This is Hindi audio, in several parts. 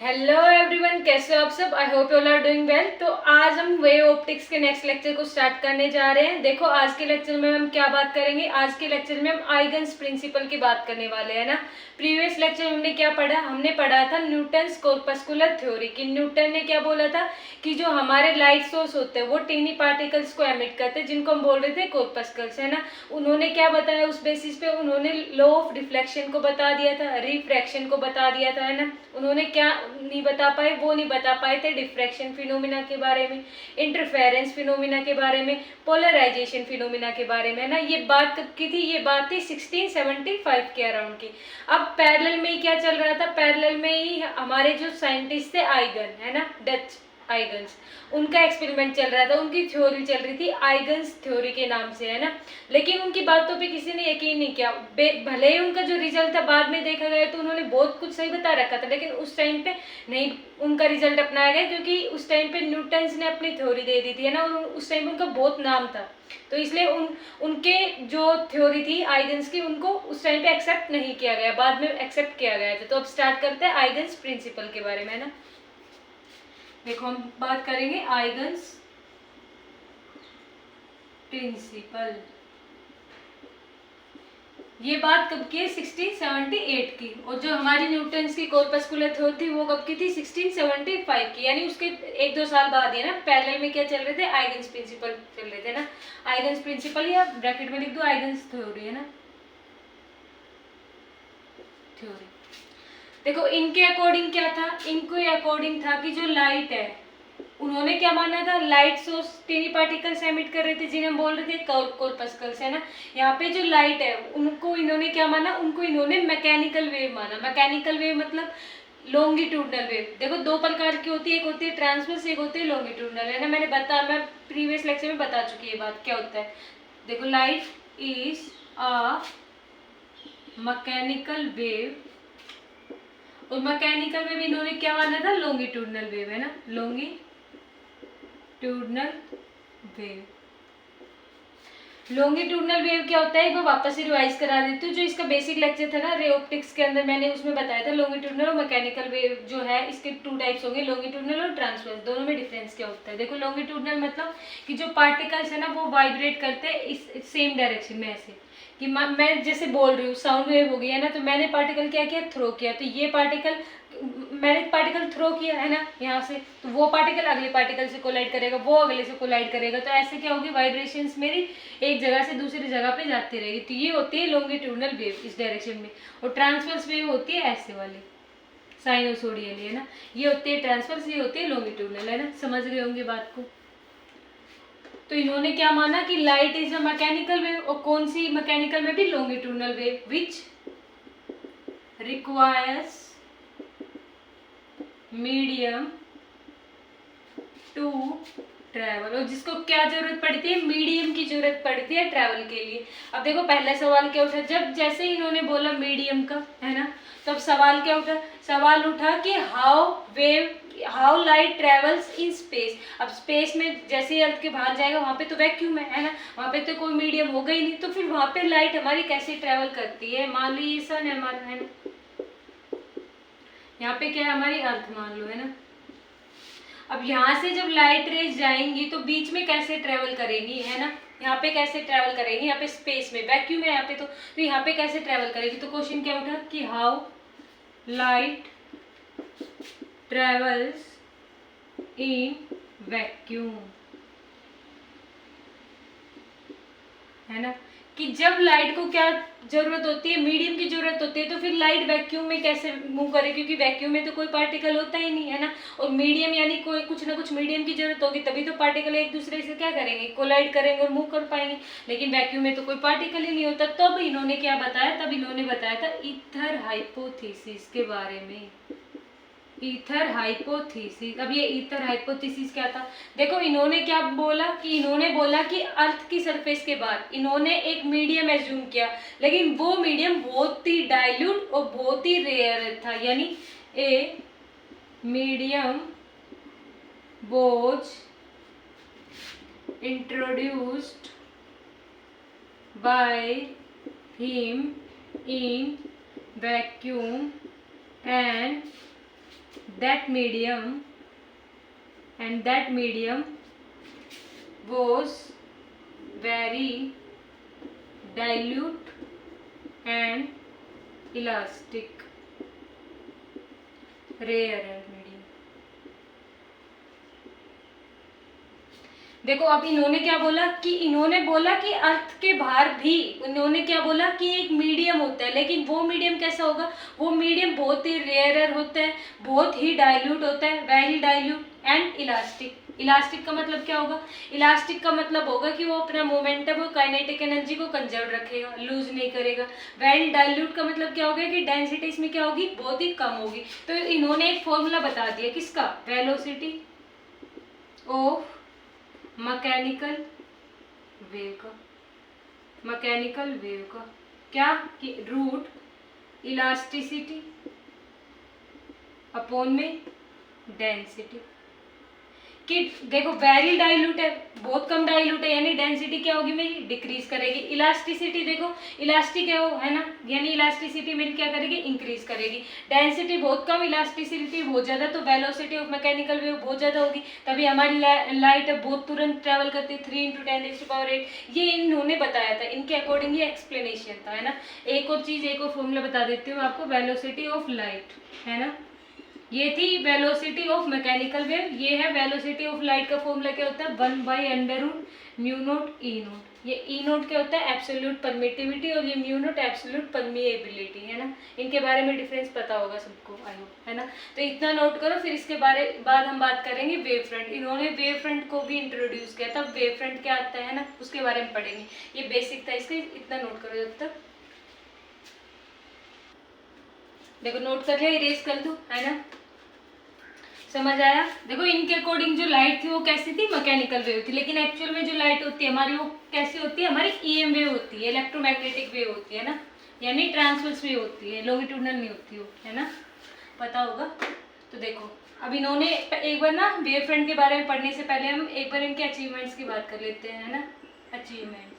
हेलो एवरीवन, कैसे हो आप सब। I hope you all are doing well. तो आज हम वे ऑप्टिक्स के नेक्स्ट लेक्चर को स्टार्ट करने जा रहे हैं। देखो आज के लेक्चर में हम क्या बात करेंगे। आज के लेक्चर में हम आइगन्स प्रिंसिपल की बात करने वाले हैं ना। प्रीवियस लेक्चर में हमने क्या पढ़ा, हमने पढ़ा था न्यूटन्स कॉर्पस्कुलर थ्योरी की। न्यूटन ने क्या बोला था कि जो हमारे लाइट सोर्स होते हैं वो टीनी पार्टिकल्स को एमिट करते हैं, जिनको हम बोल रहे थे कॉर्पस्कल्स, है ना। उन्होंने क्या बताया, उस बेसिस पे उन्होंने लॉ ऑफ रिफ्लेक्शन को बता दिया था, रिफ्रैक्शन को बता दिया था, है ना। उन्होंने क्या नहीं बता पाए, वो नहीं बता पाए थे डिफ्रैक्शन फिनोमिना के बारे में, इंटरफेरेंस फिनोमिना के बारे में, पोलराइजेशन फिनोमिना के बारे में, है ना। ये बात कब की थी, ये बात थी 1675 के अराउंड की। अब पैरेलल में ही क्या चल रहा था, पैरेलल में ही हमारे जो साइंटिस्ट थे आइगन, है ना, डच आइगन्स, उनका एक्सपेरिमेंट चल रहा था, उनकी थ्योरी चल रही थी आइगन्स थ्योरी के नाम से, है ना। लेकिन उनकी बातों पे किसी ने यकीन नहीं किया। भले ही उनका जो रिजल्ट था बाद में देखा गया तो उन्होंने बहुत कुछ सही बता रखा था, लेकिन उस टाइम पे नहीं उनका रिजल्ट अपनाया गया, क्योंकि उस टाइम पे न्यूटन्स ने अपनी थ्योरी दे दी थी, है ना। और उस टाइम उनका बहुत नाम था, तो इसलिए उनके जो थ्योरी थी आइगन्स की, उनको उस टाइम पे एक्सेप्ट नहीं किया गया, बाद में एक्सेप्ट किया गया था। तो अब स्टार्ट करते हैं आइगन्स प्रिंसिपल के बारे में, है ना। देखो हम बात करेंगे आइगन्स प्रिंसिपल। ये बात कब की है, 1678 की। और जो हमारी न्यूटन्स की कॉर्पस्कुलर थ्योरी थी वो कब की थी, 1675 की। यानी उसके एक दो साल बाद ही ना। पैरेलल में क्या चल रहे थे, आइगन्स प्रिंसिपल चल रहे थे ना। आइगन्स प्रिंसिपल या ब्रैकेट में लिख दो आइगन्स थ्योरी, है ना, थ्योरी। देखो इनके अकॉर्डिंग क्या था, इनके अकॉर्डिंग था कि जो लाइट है, उन्होंने क्या माना था, light source tiny particles emit कर रहे थे, जिन्हें हम बोल रहे थे कॉर्पस्कल्स, है ना। यहाँ पे जो लाइट है उनको इन्होंने क्या माना, उनको इन्होंने मैकेनिकल वेव माना। मैकेनिकल वेव मतलब लॉन्गिट्यूडनल वेव। देखो दो प्रकार की होती है, एक होती है ट्रांसवर्स, एक होती है लॉन्गिट्यूडनल, है ना। मैं प्रीवियस लेक्चर में बता चुकी है बात क्या होता है। देखो light is a mechanical wave, और मैकेनिकल वेव इन्होंने क्या माना था, लॉन्गिट्यूडनल वेव, है ना, लॉन्गिट्यूडनल वेव। लॉन्गिट्यूडनल वेव क्या होता है, मैं वापस से रिवाइज करा देती हूँ। जो इसका बेसिक लेक्चर था ना रे ऑप्टिक्स के अंदर, मैंने उसमें बताया था लॉन्गिट्यूडनल और मैकेनिकल वेव जो है इसके टू टाइप्स होंगे, लॉन्गिट्यूडनल और ट्रांसवर्स। दोनों में डिफरेंस क्या होता है। देखो लॉन्गिट्यूडनल मतलब कि जो पार्टिकल्स है ना वो वाइब्रेट करते हैं इस सेम डायरेक्शन में, ऐसे कि मैं जैसे बोल रही हूँ साउंड वेव हो गई, है ना। तो मैंने पार्टिकल क्या किया, थ्रो किया, तो ये पार्टिकल मैंने पार्टिकल थ्रो किया, है ना, यहाँ से, तो वो पार्टिकल अगले पार्टिकल से कोलाइड करेगा, वो अगले से कोलाइड करेगा। तो ऐसे क्या होगी, वाइब्रेशंस मेरी एक जगह से दूसरी जगह पे जाती रहेगी। तो ये होती है लॉन्गिट्यूडनल वेव इस डायरेक्शन में। और ट्रांसवर्स वेव होती है ऐसे वाली, साइनोसोडियल, है ना। ये होती है ट्रांसवर्स, ये होती है लॉन्गिट्यूडनल, है ना। समझ रहे होंगे बात को। तो इन्होंने क्या माना कि light is a mechanical wave, और कौन सी मैकेनिकल में भी, longitudinal wave, which requires medium to travel, और जिसको क्या जरूरत पड़ती है, मीडियम की जरूरत पड़ती है ट्रैवल के लिए। अब देखो पहला सवाल क्या उठा, जब जैसे ही इन्होंने बोला मीडियम का, है ना, तब सवाल क्या उठा, सवाल उठा कि how light travels in space. अब स्पेस में जैसे ही अर्थ के बाहर जाएगा वहां पे तो वैक्यूम है ना, वहां पे तो कोई मीडियम होगा ही नहीं, तो फिर वहां पे लाइट हमारी कैसे ट्रेवल करती है। मान लो ये सन है हमारा, है ना, यहाँ पे क्या है, हमारी अर्थ मान लो, है ना। अब यहाँ से जब लाइट रेज जाएंगी तो बीच में कैसे ट्रेवल करेंगी, है ना। यहाँ पे कैसे ट्रेवल करेंगी, यहाँ पे स्पेस में वैक्यूम है यहाँ पे, तो यहाँ पे कैसे ट्रेवल करेगी। तो क्वेश्चन क्या उठा कि how light travels in vacuum, है ना, कि जब लाइट को क्या जरूरत होती है, मीडियम की जरूरत होती है, तो फिर लाइट वैक्यूम में कैसे मूव करे, क्योंकि वैक्यूम में तो कोई पार्टिकल होता ही नहीं, है ना। और मीडियम यानी कोई कुछ ना कुछ मीडियम की जरूरत होगी, तभी तो पार्टिकल एक दूसरे से क्या करेंगे, कोलाइड करेंगे और मूव कर पाएंगे। लेकिन वैक्यूम में तो कोई पार्टिकल ही नहीं होता। तब इन्होंने क्या बताया, तब इन्होंने बताया था ईथर हाइपोथेसिस के बारे में, ईथर हाइपोथेसिस। अब ये ईथर हाइपोथेसिस क्या था, देखो इन्होंने क्या बोला कि इन्होंने बोला कि अर्थ की सरफेस के बाद इन्होंने एक मीडियम एज्यूम किया, लेकिन वो मीडियम बहुत ही डाइल्यूट और बहुत ही रेयर था। यानी a medium was introduced by him in vacuum and that medium was very dilute and elastic. rare medium. देखो अब इन्होंने क्या बोला कि अर्थ के बाहर भी इन्होंने क्या बोला कि एक मीडियम होता है, लेकिन वो मीडियम कैसा होगा, वो मीडियम बहुत ही रेयरर होता है, बहुत ही डाइल्यूट होता है, very dilute and elastic. Elastic का मतलब क्या होगा, इलास्टिक का मतलब होगा कि वो अपना मोमेंटम और काइनेटिक एनर्जी को कंजर्व रखेगा, लूज नहीं करेगा. वेरी डाइल्यूट का मतलब क्या होगा कि डेंसिटी इसमें क्या होगी, बहुत ही कम होगी. तो इन्होंने एक फॉर्मूला बता दिया किसका, वेलोसिटी ऑफ मैकेनिकल वेव का क्या कि रूट इलास्टिसिटी अपॉन में डेंसिटी. कि देखो वेरी डाइल्यूट है, बहुत कम डाइल्यूट है, यानी डेंसिटी क्या होगी मेरी, डिक्रीज करेगी. इलास्टिसिटी देखो इलास्टिक है वो, है ना, यानी इलास्टिसिटी मेरी क्या करेगी, इंक्रीज करेगी. डेंसिटी बहुत कम, इलास्टिसिटी बहुत ज्यादा, तो वेलोसिटी ऑफ मैकेनिकल वेव बहुत ज्यादा होगी. तभी हमारी लाइट बहुत तुरंत ट्रेवल करती है, 3 × 10⁸. ये इन्होंने बताया था, इनके अकॉर्डिंग ये एक्सप्लेनेशन था, है ना. एक और चीज, एक और फॉर्मूला बता देती हूँ आपको, वेलोसिटी ऑफ लाइट, है ना. ये थी वेलोसिटी ऑफ मैकेनिकल वेव, ये है वेलोसिटी ऑफ लाइट का फॉर्मूला क्या होता है, 1/√μ0 E0. ये E0 क्या होता है, एब्सोल्यूट परमिटिविटी, और ये μ0 एब्सोल्यूट परमिएबिलिटी, है ना. इनके बारे में डिफरेंस पता होगा सबको, आई होप, है ना. तो इतना नोट करो, फिर इसके बाद हम बात करेंगे वेव फ्रंट. इन्होंने वेव फ्रंट को भी इंट्रोड्यूस किया था. वेव फ्रंट क्या आता है ना, उसके बारे में पढ़ेंगे. ये बेसिक था इसका, इतना नोट करो जब तक. देखो नोट कर लिया, इरेज कर दो, है ना, समझ आया. देखो इनके अकॉर्डिंग जो लाइट थी वो कैसी थी, मैकेनिकल वेव थी, लेकिन एक्चुअल में जो लाइट होती है हमारी वो कैसी होती है, हमारी ईएम वेव होती है, इलेक्ट्रोमैग्नेटिक वेव होती है ना, यानी ट्रांसवर्स वेव होती है, लॉन्गिट्यूडनल नहीं होती वो, है ना, पता होगा. तो देखो अब इन्होंने एक बार ना वेव फ्रंट के बारे में पढ़ने से पहले हम एक बार इनके अचीवमेंट्स की बात कर लेते हैं, है ना. अचीवमेंट्स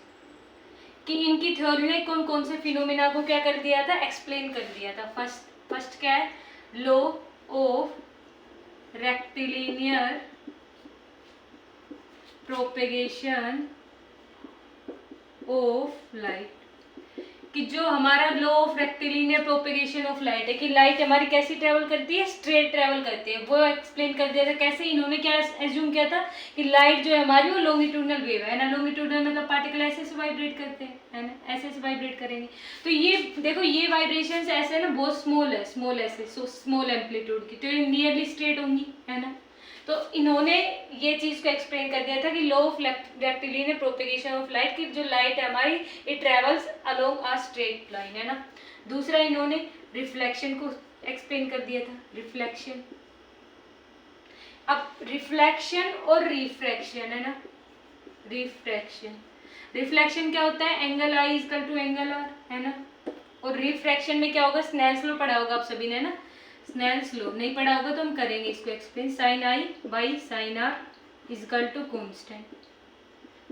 कि इनकी थ्योरी ने कौन कौन से फिनोमिना को क्या कर दिया था, एक्सप्लेन कर दिया था. फर्स्ट क्या है, law of rectilinear propagation of light. कि जो हमारा law of rectilinear propagation of light है कि लाइट हमारी कैसी ट्रेवल करती है, स्ट्रेट ट्रेवल करती है, वो एक्सप्लेन कर दिया था. कैसे, इन्होंने क्या एज्यूम किया था कि लाइट जो है हमारी वो लॉन्गिट्यूडनल वेव है ना. लॉन्गिट्यूडनल मतलब पार्टिकल ऐसे से वाइब्रेट करते हैं, है ना, ऐसे से वाइब्रेट करेंगे. तो ये देखो ये वाइब्रेशन ऐसे है ना, बहुत स्मॉल है, स्मॉल ऐसे, सो स्मॉल एम्पलीट्यूड की, तो ये नियरली स्ट्रेट होंगी, है ना. तो इन्होंने ये चीज को एक्सप्लेन कर दिया था कि law of rectilinear propagation of light, की जो लाइट है हमारी it travels along a straight line, है ना. दूसरा इन्होंने रिफ्लेक्शन को एक्सप्लेन कर दिया था, रिफ्लेक्शन. अब रिफ्लेक्शन और रिफ्रैक्शन, है ना, रिफ्लेक्शन क्या होता है, angle I equal to angle R, है ना. और रिफ्रैक्शन में क्या होगा, स्नेल्स लॉ पढ़ा होगा आप सभी ने, ना. स्नेल्स लॉ नहीं पढ़ा होगा तो हम करेंगे इसको explain. Sine I by sine R equal to constant.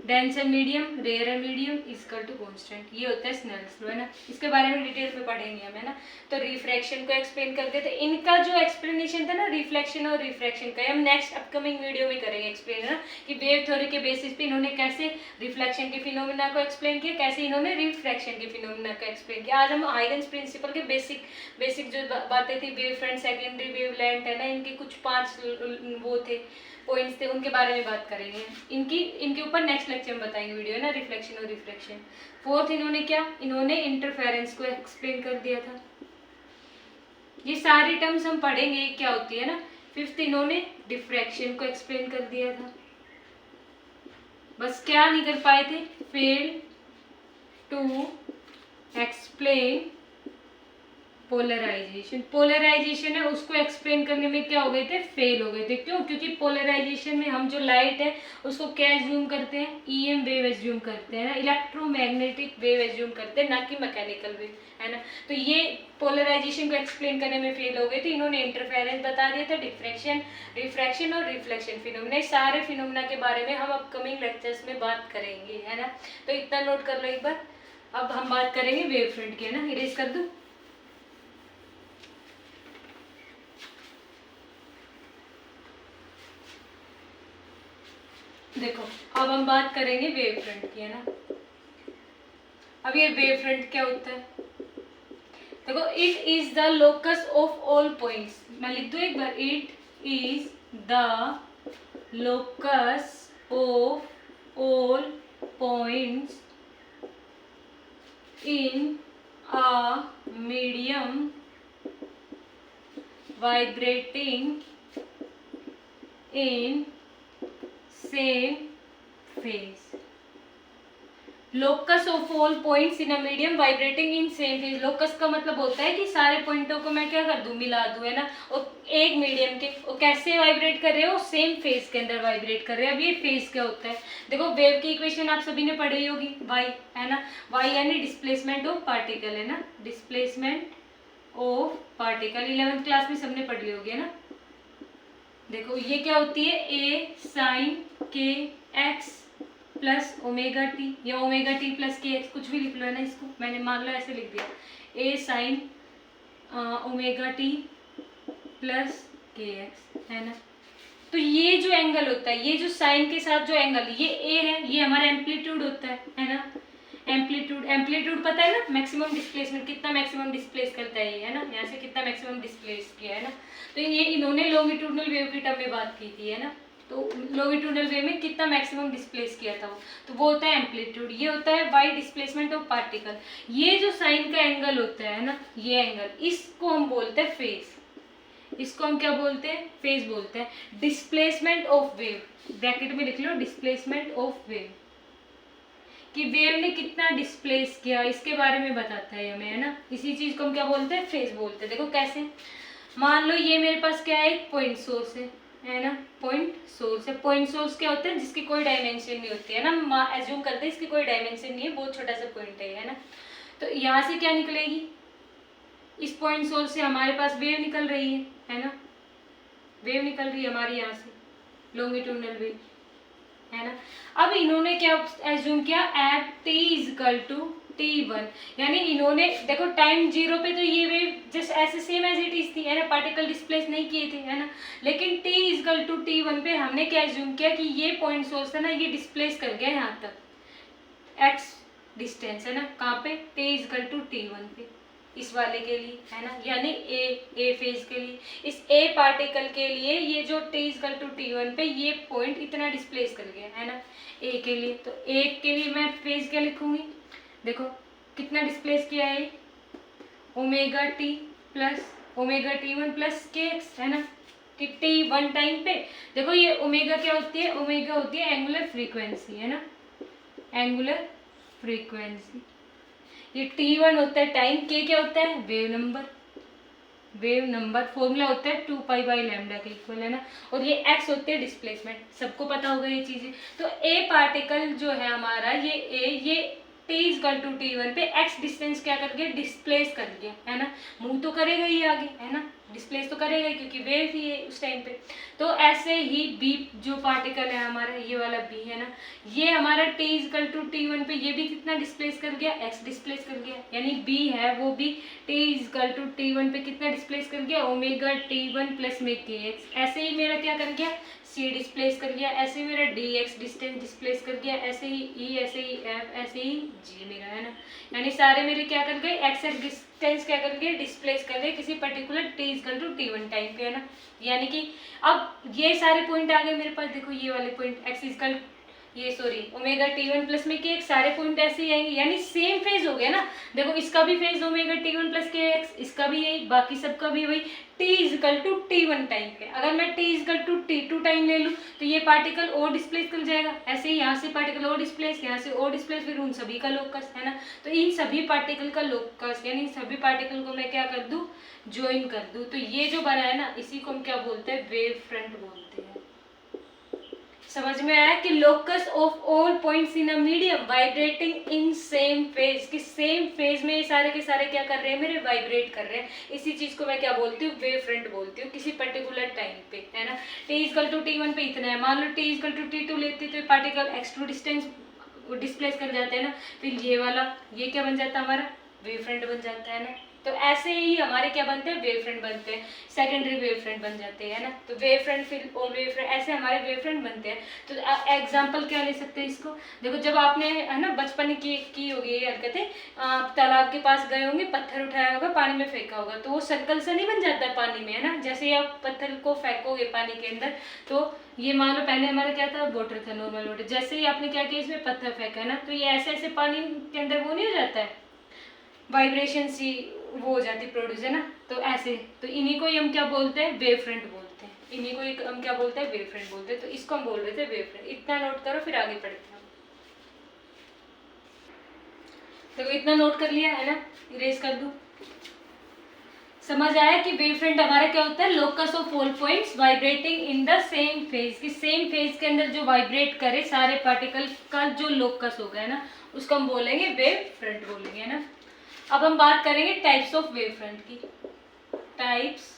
Denser medium, rare medium equal to constant. ये होता है स्नेल्स लॉ, है ना. इसके बारे में डिटेल में पढ़ेंगे हम, है ना. तो रिफ्रैक्शन को एक्सप्लेन करते थे. इनका जो एक्सप्लेनेशन था ना रिफ्लेक्शन और रिफ्रैक्शन का, हम नेक्स्ट अपकमिंग वीडियो में करेंगे एक्सप्लेन, है ना, कि वेव थ्योरी के बेसिस पे इन्होंने कैसे रिफ्लेक्शन के फिनोमिना को एक्सप्लेन किया, कैसे इन्होंने रिफ्रैक्शन के फिनोमिना को एक्सप्लेन किया. आज हम हाइगन्स प्रिंसिपल के बेसिक जो बातें थी, wave front, secondary wave length, है ना, इनके कुछ 5 वो थे पॉइंट्स थे, उनके बारे में बात करेंगे. इनके ऊपर नेक्स्ट लेक्चर में बताएंगे वीडियो, है ना, रिफ्लेक्शन और रिफ्रैक्शन. फोर्थ इन्होंने इंटरफेरेंस को एक्सप्लेन कर दिया था. ये सारी टर्म्स हम पढ़ेंगे क्या होती है ना. फिफ्थ इन्होंने डिफ्रैक्शन को एक्सप्लेन कर दिया था. बस क्या नहीं कर पाए थे, फेल टू एक्सप्लेन पोलराइजेशन है उसको एक्सप्लेन करने में क्या हो गए थे, फेल हो गए थे. क्यों, क्योंकि पोलराइजेशन में हम जो लाइट है उसको क्या एज्यूम करते हैं, ईएम वेव एज्यूम करते हैं ना, इलेक्ट्रोमैग्नेटिक वेव एज्यूम करते हैं, ना कि मैकेनिकल वेव, है ना. तो ये पोलराइजेशन को एक्सप्लेन करने में फेल हो गए थे. इन्होंने इंटरफेरेंस बता दिया था, डिफ्रैक्शन, रिफ्रैक्शन और रिफ्लेक्शन फिनोमिना. सारे फिनोमिना के बारे में हम अपकमिंग लेक्चर्स में बात करेंगे, है ना. तो इतना नोट कर लो एक बार. अब हम बात करेंगे वेव फ्रंट की, है ना. इरेज कर दूं. देखो अब हम बात करेंगे वेव फ्रंट की, है ना। अब ये वेव फ्रंट क्या होता है, देखो it is the locus of all points. मैं लिख दूं एक बार, it is the locus of all points in a medium vibrating in same phase. Locus of all points in a medium vibrating in same phase. लोकस का मतलब होता है कि सारे पॉइंटों को मैं क्या कर दूं, मिला दूं, है ना। और एक मीडियम के और कैसे वाइब्रेट कर रहे हो, सेम फेज के अंदर वाइब्रेट कर रहे हैं। अब ये फेज क्या होता है, देखो वेव की इक्वेशन आप सभी ने पढ़ी होगी, वाई, है ना। वाई यानी डिस्प्लेसमेंट ऑफ पार्टिकल, है ना, displacement of particle 11th class में सबने पढ़ ली होगी, है ना। देखो ये क्या होती है, ए साइन के एक्स प्लस ओमेगा टी, या omega T plus K x, कुछ भी लिख लो, है ना। इसको मैंने मान लो ऐसे लिख दिया, ए sine omega T plus K x, है ना। तो ये जो एंगल होता है, ये जो साइन के साथ जो एंगल, ये ए है, ये हमारा एम्पलीट्यूड होता है ना। एम्पलीट्यूड पता है ना, मैक्सिमम डिस्प्लेसमेंट, कितना मैक्सिमम डिस्प्लेस करता है ये, है ना। यहाँ से कितना मैक्सिमम डिस्प्लेस किया, है ना। तो ये इन्होंने लॉन्गिट्यूडनल वेव की टर्म में बात की थी, है ना। तो लॉन्गिट्यूडनल वेव में कितना मैक्सिमम डिस्प्लेस किया था वो, तो वो होता है एम्पलीट्यूड। ये होता है बाई डिस्प्लेसमेंट ऑफ पार्टिकल। ये जो साइन का एंगल होता है ना, ये एंगल, इसको हम बोलते हैं फेज। इसको हम क्या बोलते हैं, फेज बोलते हैं। डिस्प्लेसमेंट ऑफ वेव, ब्रैकेट में लिख लो, डिस्प्लेसमेंट ऑफ वेव, कि वेव ने कितना डिस्प्लेस किया, इसके बारे में बताता है हमें, है ना। इसी चीज को हम क्या बोलते हैं, फेज बोलते हैं। देखो कैसे, मान लो ये मेरे पास क्या है, एक पॉइंट सोर्स है ना। पॉइंट सोर्स है, पॉइंट सोर्स क्या होता है, जिसकी कोई डायमेंशन नहीं होती, है ना। एज्यूम करते हैं इसकी कोई डायमेंशन नहीं है, बहुत छोटा सा पॉइंट है ना। तो यहाँ से क्या निकलेगी, इस पॉइंट सोर्स से हमारे पास वेव निकल रही है ना। वेव निकल रही है हमारी यहाँ से, लॉन्गिट्यूडनल वेव, है ना। अब इन्होंने क्या एज्यूम किया, at T is equal to T1, यानी इन्होंने देखो टाइम 0 पे तो ये वेव जस्ट ऐसे सेम एज इट इज थी, है ना, पार्टिकल डिस्प्लेस नहीं किए थे, है ना। लेकिन T is equal to T1 पे हमने क्या एज्यूम किया कि ये पॉइंट सोर्स है ना, ये डिस्प्लेस कर गया यहाँ तक x डिस्टेंस, है ना। कहाँ पे, T is equal to T1 पे, इस वाले के लिए, है ना, यानी ए फेज के लिए, इस ए पार्टिकल के लिए ये जो T is equal to T1 पे ये पॉइंट इतना डिस्प्लेस कर गया, है ना, ए के लिए। तो ए के लिए मैं फेज क्या लिखूंगी, देखो कितना डिस्प्लेस किया है, omega T plus omega T1 plus K x, है ना, कि T1 टाइम पे। देखो ये ओमेगा क्या होती है, ओमेगा होती है एंगुलर फ्रीक्वेंसी, है ना, एंगुलर फ्रीक्वेंसी। ये T1 होता है टाइम, के क्या होता है, wave number. Wave number formula होता है 2π/λ के इक्वल, है ना। और ये x होते हैं डिस्प्लेसमेंट, सबको पता होगा ये चीजें। तो ए पार्टिकल जो है हमारा, ये T is equal to T1 पे x डिस्टेंस क्या कर गया, डिस्प्लेस कर गया, है ना। मूव तो करेगा ही आगे, है ना, डिस्प्लेस तो करेगा ही, क्योंकि वेव ही है उस टाइम पे। तो ऐसे ही बी जो पार्टिकल है हमारा, ये वाला बी, है ना, ये हमारा T is equal to T1 पे ये भी कितना डिस्प्लेस कर गया, x डिस्प्लेस कर गया, यानी बी है वो भी T is equal to T1 पे कितना डिस्प्लेस कर गया, ओमेगा T1 प्लस में के एक्स। ऐसे ही मेरा क्या कर गया, C डिस्प्लेस कर गया, ऐसे ही मेरा dx डिस्टेंस डिस्प्लेस कर गया, ऐसे ही E, ऐसे ही F, ऐसे ही G मेरा, है ना। यानी सारे मेरे क्या कर गए, x डिस्टेंस क्या कर गए, डिस्प्लेस कर गए किसी particular T is equal to T1 time पे, है ना। यानी कि अब ये सारे पॉइंट आ गए मेरे पास, देखो ये वाले point x is equal omega T1 plus में के, सारे पॉइंट ऐसे ही आएंगे, यानी सेम फेज हो गया ना। देखो इसका भी phase omega T1 plus K X, इसका भी यही, बाकी सबका भी वही, T is equal to T1 time पे। अगर मैं T is equal to T2 time ले लूँ तो ये पार्टिकल और डिस्प्लेस कर जाएगा, ऐसे ही यहाँ से पार्टिकल और डिस्प्लेस, यहाँ से और डिस्प्लेस, फिर उन सभी का लोकस, है ना। तो इन सभी पार्टिकल का लोकस, यानी सभी पार्टिकल को मैं क्या कर दूँ, ज्वाइन कर दूँ। तो ये जो बना है ना, इसी को हम क्या बोलते हैं, वेव फ्रंट बोलते हैं। समझ में आया कि locus of all points in a medium vibrating in same phase, कि सेम फेज में ये सारे के सारे क्या कर रहे हैं, मेरे वाइब्रेट कर रहे हैं। इसी चीज को मैं क्या बोलती हूँ, वेव फ्रंट बोलती हूँ, किसी पर्टिकुलर टाइम पे, है ना। T इक्वल टू T1 पे इतना है, मान लो T इक्वल टू T2 लेते तो पार्टिकल x2 डिस्टेंस डिस्प्लेस कर जाते हैं ना, फिर ये वाला ये क्या बन जाता है हमारा, वेव फ्रंट बन जाता है ना। तो ऐसे ही हमारे क्या बनते हैं, वेव फ्रंट बनते हैं, सेकेंडरी वेव फ्रंट बन जाते हैं, है ना। तो वेव फ्रंट फिर और वेव फ्रंट, ऐसे हमारे वेव फ्रंट बनते हैं। तो एग्जाम्पल क्या ले सकते हैं इसको, देखो जब आपने है ना बचपन में की होगी ये हरकतें, आप तालाब के पास गए होंगे, पत्थर उठाया होगा, पानी में फेंका होगा, तो वो सर्कल से नहीं बन जाता है पानी में, है ना। जैसे ही आप पत्थर को फेंकोगे पानी के अंदर, तो ये मान लो पहले हमारा क्या था, वाटर था, नॉर्मल वाटर, जैसे ही आपने क्या किया, इसमें पत्थर फेंका है ना, तो ये ऐसे ऐसे पानी के अंदर वो नहीं हो जाता है, वाइब्रेशन सी वो हो जाती प्रोड्यूस, है ना। तो ऐसे, तो इन्हीं को ही हम क्या बोलते हैं, वेव फ्रंट बोलते हैं, इन्हीं को ही हम क्या बोलते हैं, वेव फ्रंट बोलते हैं। तो इसको हम बोल रहे थे वेव फ्रंट। इतना नोट करो, फिर आगे पढ़ते हैं। देखो इतना नोट कर लिया है ना, इरेज कर दूं। समझ आया कि वेव फ्रंट हमारा क्या होता है, locus of all points vibrating in the same phase, कि सेम फेज के अंदर जो वाइब्रेट करे सारे पार्टिकल का जो लोकस होगा, है ना, उसको हम बोलेंगे वेव फ्रंट बोलेंगे, है ना। अब हम बात करेंगे टाइप्स ऑफ वेव फ्रंट की। टाइप्स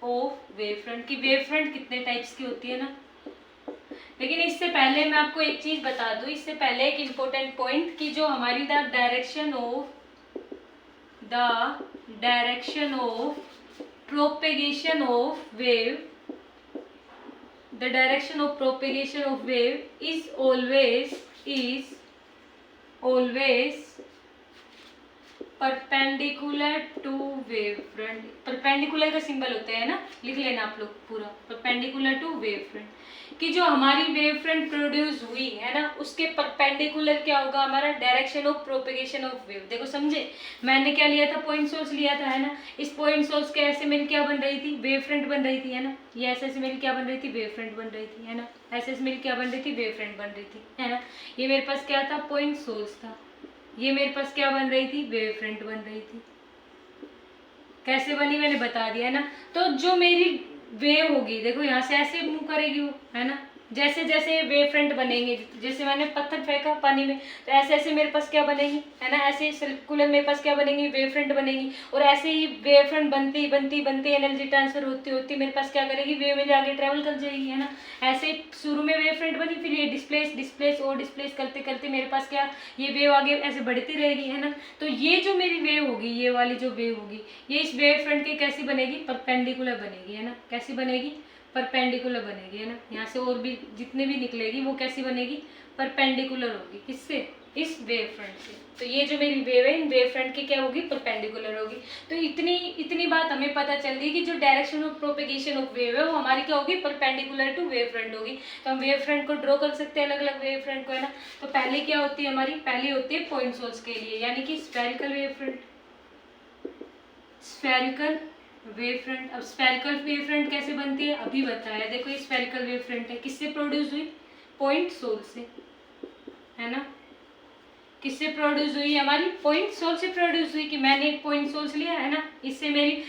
ऑफ वेव फ्रंट की, वेव फ्रंट कितने टाइप्स की होती है ना। लेकिन इससे पहले मैं आपको एक चीज बता दूं, इससे पहले एक इम्पोर्टेंट पॉइंट, कि जो हमारी the direction of propagation of wave, the direction of propagation of wave is always perpendicular to wave front. Perpendicular का सिंबल होता है ना, लिख लेना आप लोग पूरा, परपेंडिकुलर टू वेव फ्रंट, कि जो हमारी वेव फ्रंट प्रोड्यूस हुई है ना, उसके परपेंडिकुलर क्या होगा, हमारा direction of propagation of wave. देखो समझे, मैंने क्या लिया था, पॉइंट सोर्स लिया था, है ना। इस पॉइंट सोर्स के ऐसे मिल क्या बन रही थी, वेव फ्रंट बन रही थी, है ना। ये ऐसे ऐसे मिल क्या बन रही थी, वेव फ्रंट बन रही थी, है ना। ऐसे ऐसे मिल क्या बन रही थी, वेव फ्रंट बन रही थी, है ना। ये मेरे पास क्या था, पॉइंट सोर्स था, ये मेरे पास क्या बन रही थी, वेव फ्रंट बन रही थी। कैसे बनी मैंने बता दिया, है ना। तो जो मेरी वेव होगी, देखो यहाँ से ऐसे मूव करेगी वो, है ना। जैसे जैसे वेव फ्रंट बनेंगे, जैसे मैंने पत्थर फेंका पानी में, तो ऐसे ऐसे मेरे पास क्या बनेगी, है ना, ऐसे सर्कुलर मेरे पास क्या बनेगी, वेव फ्रंट बनेगी। और ऐसे ही वेव फ्रंट बनती बनती बनती एनर्जी ट्रांसफर होती होती मेरे पास क्या करेगी, वेव मेरे आगे ट्रेवल कर जाएगी, है ना। ऐसे शुरू में वेव फ्रंट बनी, फिर ये डिस्प्लेस डिस्प्लेस और डिस्प्लेस करते करते मेरे पास क्या, ये वेव आगे ऐसे बढ़ती रहेगी, है ना। तो ये जो मेरी वेव होगी, ये वाली जो वेव होगी, ये इस वेव फ्रंट की कैसी बनेगी, परपेंडिकुलर बनेगी, है ना। कैसी बनेगी, परपेंडिकुलर बनेगी, है ना। यहाँ से और भी जितने भी निकलेगी वो कैसी बनेगी, परपेंडिकुलर होगी, किससे, इस वेव फ्रंट से। तो ये जो मेरी वेव है, इन वेव फ्रंट की क्या होगी, परपेंडिकुलर होगी। तो इतनी बात हमें पता चल गई कि जो direction of propagation of wave है वो हमारी क्या होगी, परपेंडिकुलर टू वेव फ्रंट होगी। तो हम वेव फ्रंट को ड्रॉ कर सकते हैं, अलग अलग वेव फ्रंट को, है ना। तो पहले क्या होती है हमारी, पहली होती है पॉइंट सोर्स के लिए, यानी कि spherical wave front, spherical wave front. अब स्फेरिकल वेव फ्रंट कैसे बनती है, अभी बताया। देखो ये स्फेरिकल वेव फ्रंट है, किससे प्रोड्यूस हुई, पॉइंट सोर्स से, है ना। किससे प्रोड्यूस हुई, हमारी पॉइंट सोर्स से प्रोड्यूस हुई, कि मैंने एक पॉइंट सोर्स लिया, है ना। इससे मेरी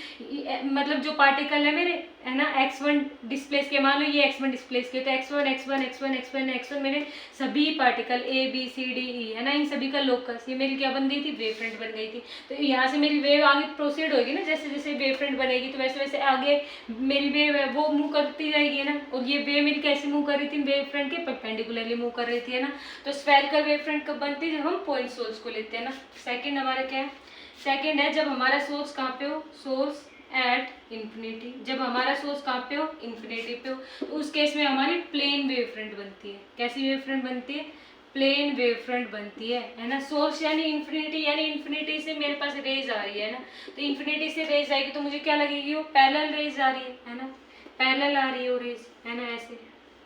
मतलब जो पार्टिकल है मेरे, है ना, x1 डिस्प्लेस के, मान लो ये x1 डिस्प्लेस के, तो x1 मेरे सभी particle A B C D E, है ना, इन सभी का लोकस, ये मेरी क्या बन गई थी, वेव फ्रंट बन गई थी। तो यहाँ से मेरी वेव आगे प्रोसीड होगी ना, जैसे जैसे वेव फ्रंट बनेगी, तो वैसे वैसे आगे मेरी वेव है वो मूव करती जाएगी, है ना। और ये वेव मेरी कैसे मूव कर रही थी, वेव फ्रंट के परपेंडिकुलरली मूव कर रही थी, है ना। तो स्फेरिकल वेव फ्रंट कब बनती है, जब हम पॉइंट सोर्स को लेते हैं ना। सेकंड हमारा क्या है, सेकंड है जब हमारा सोर्स कहाँ पे हो, सोर्स एट इन्फिनिटी। जब हमारा सोर्स कहाँ पे हो, इन्फिनिटी पे हो, तो उस केस में हमारी प्लेन वेव फ्रंट बनती है। कैसी वेव फ्रंट बनती है, प्लेन वेव फ्रंट बनती है ना। सोर्स यानी इन्फिनिटी से मेरे पास रेज आ रही है ना, तो इन्फिनिटी से रेज आएगी तो मुझे क्या लगेगी, वो पैरेलल रेज आ रही है ना, पैरेलल आ रही है वो रेज, है ना, ऐसे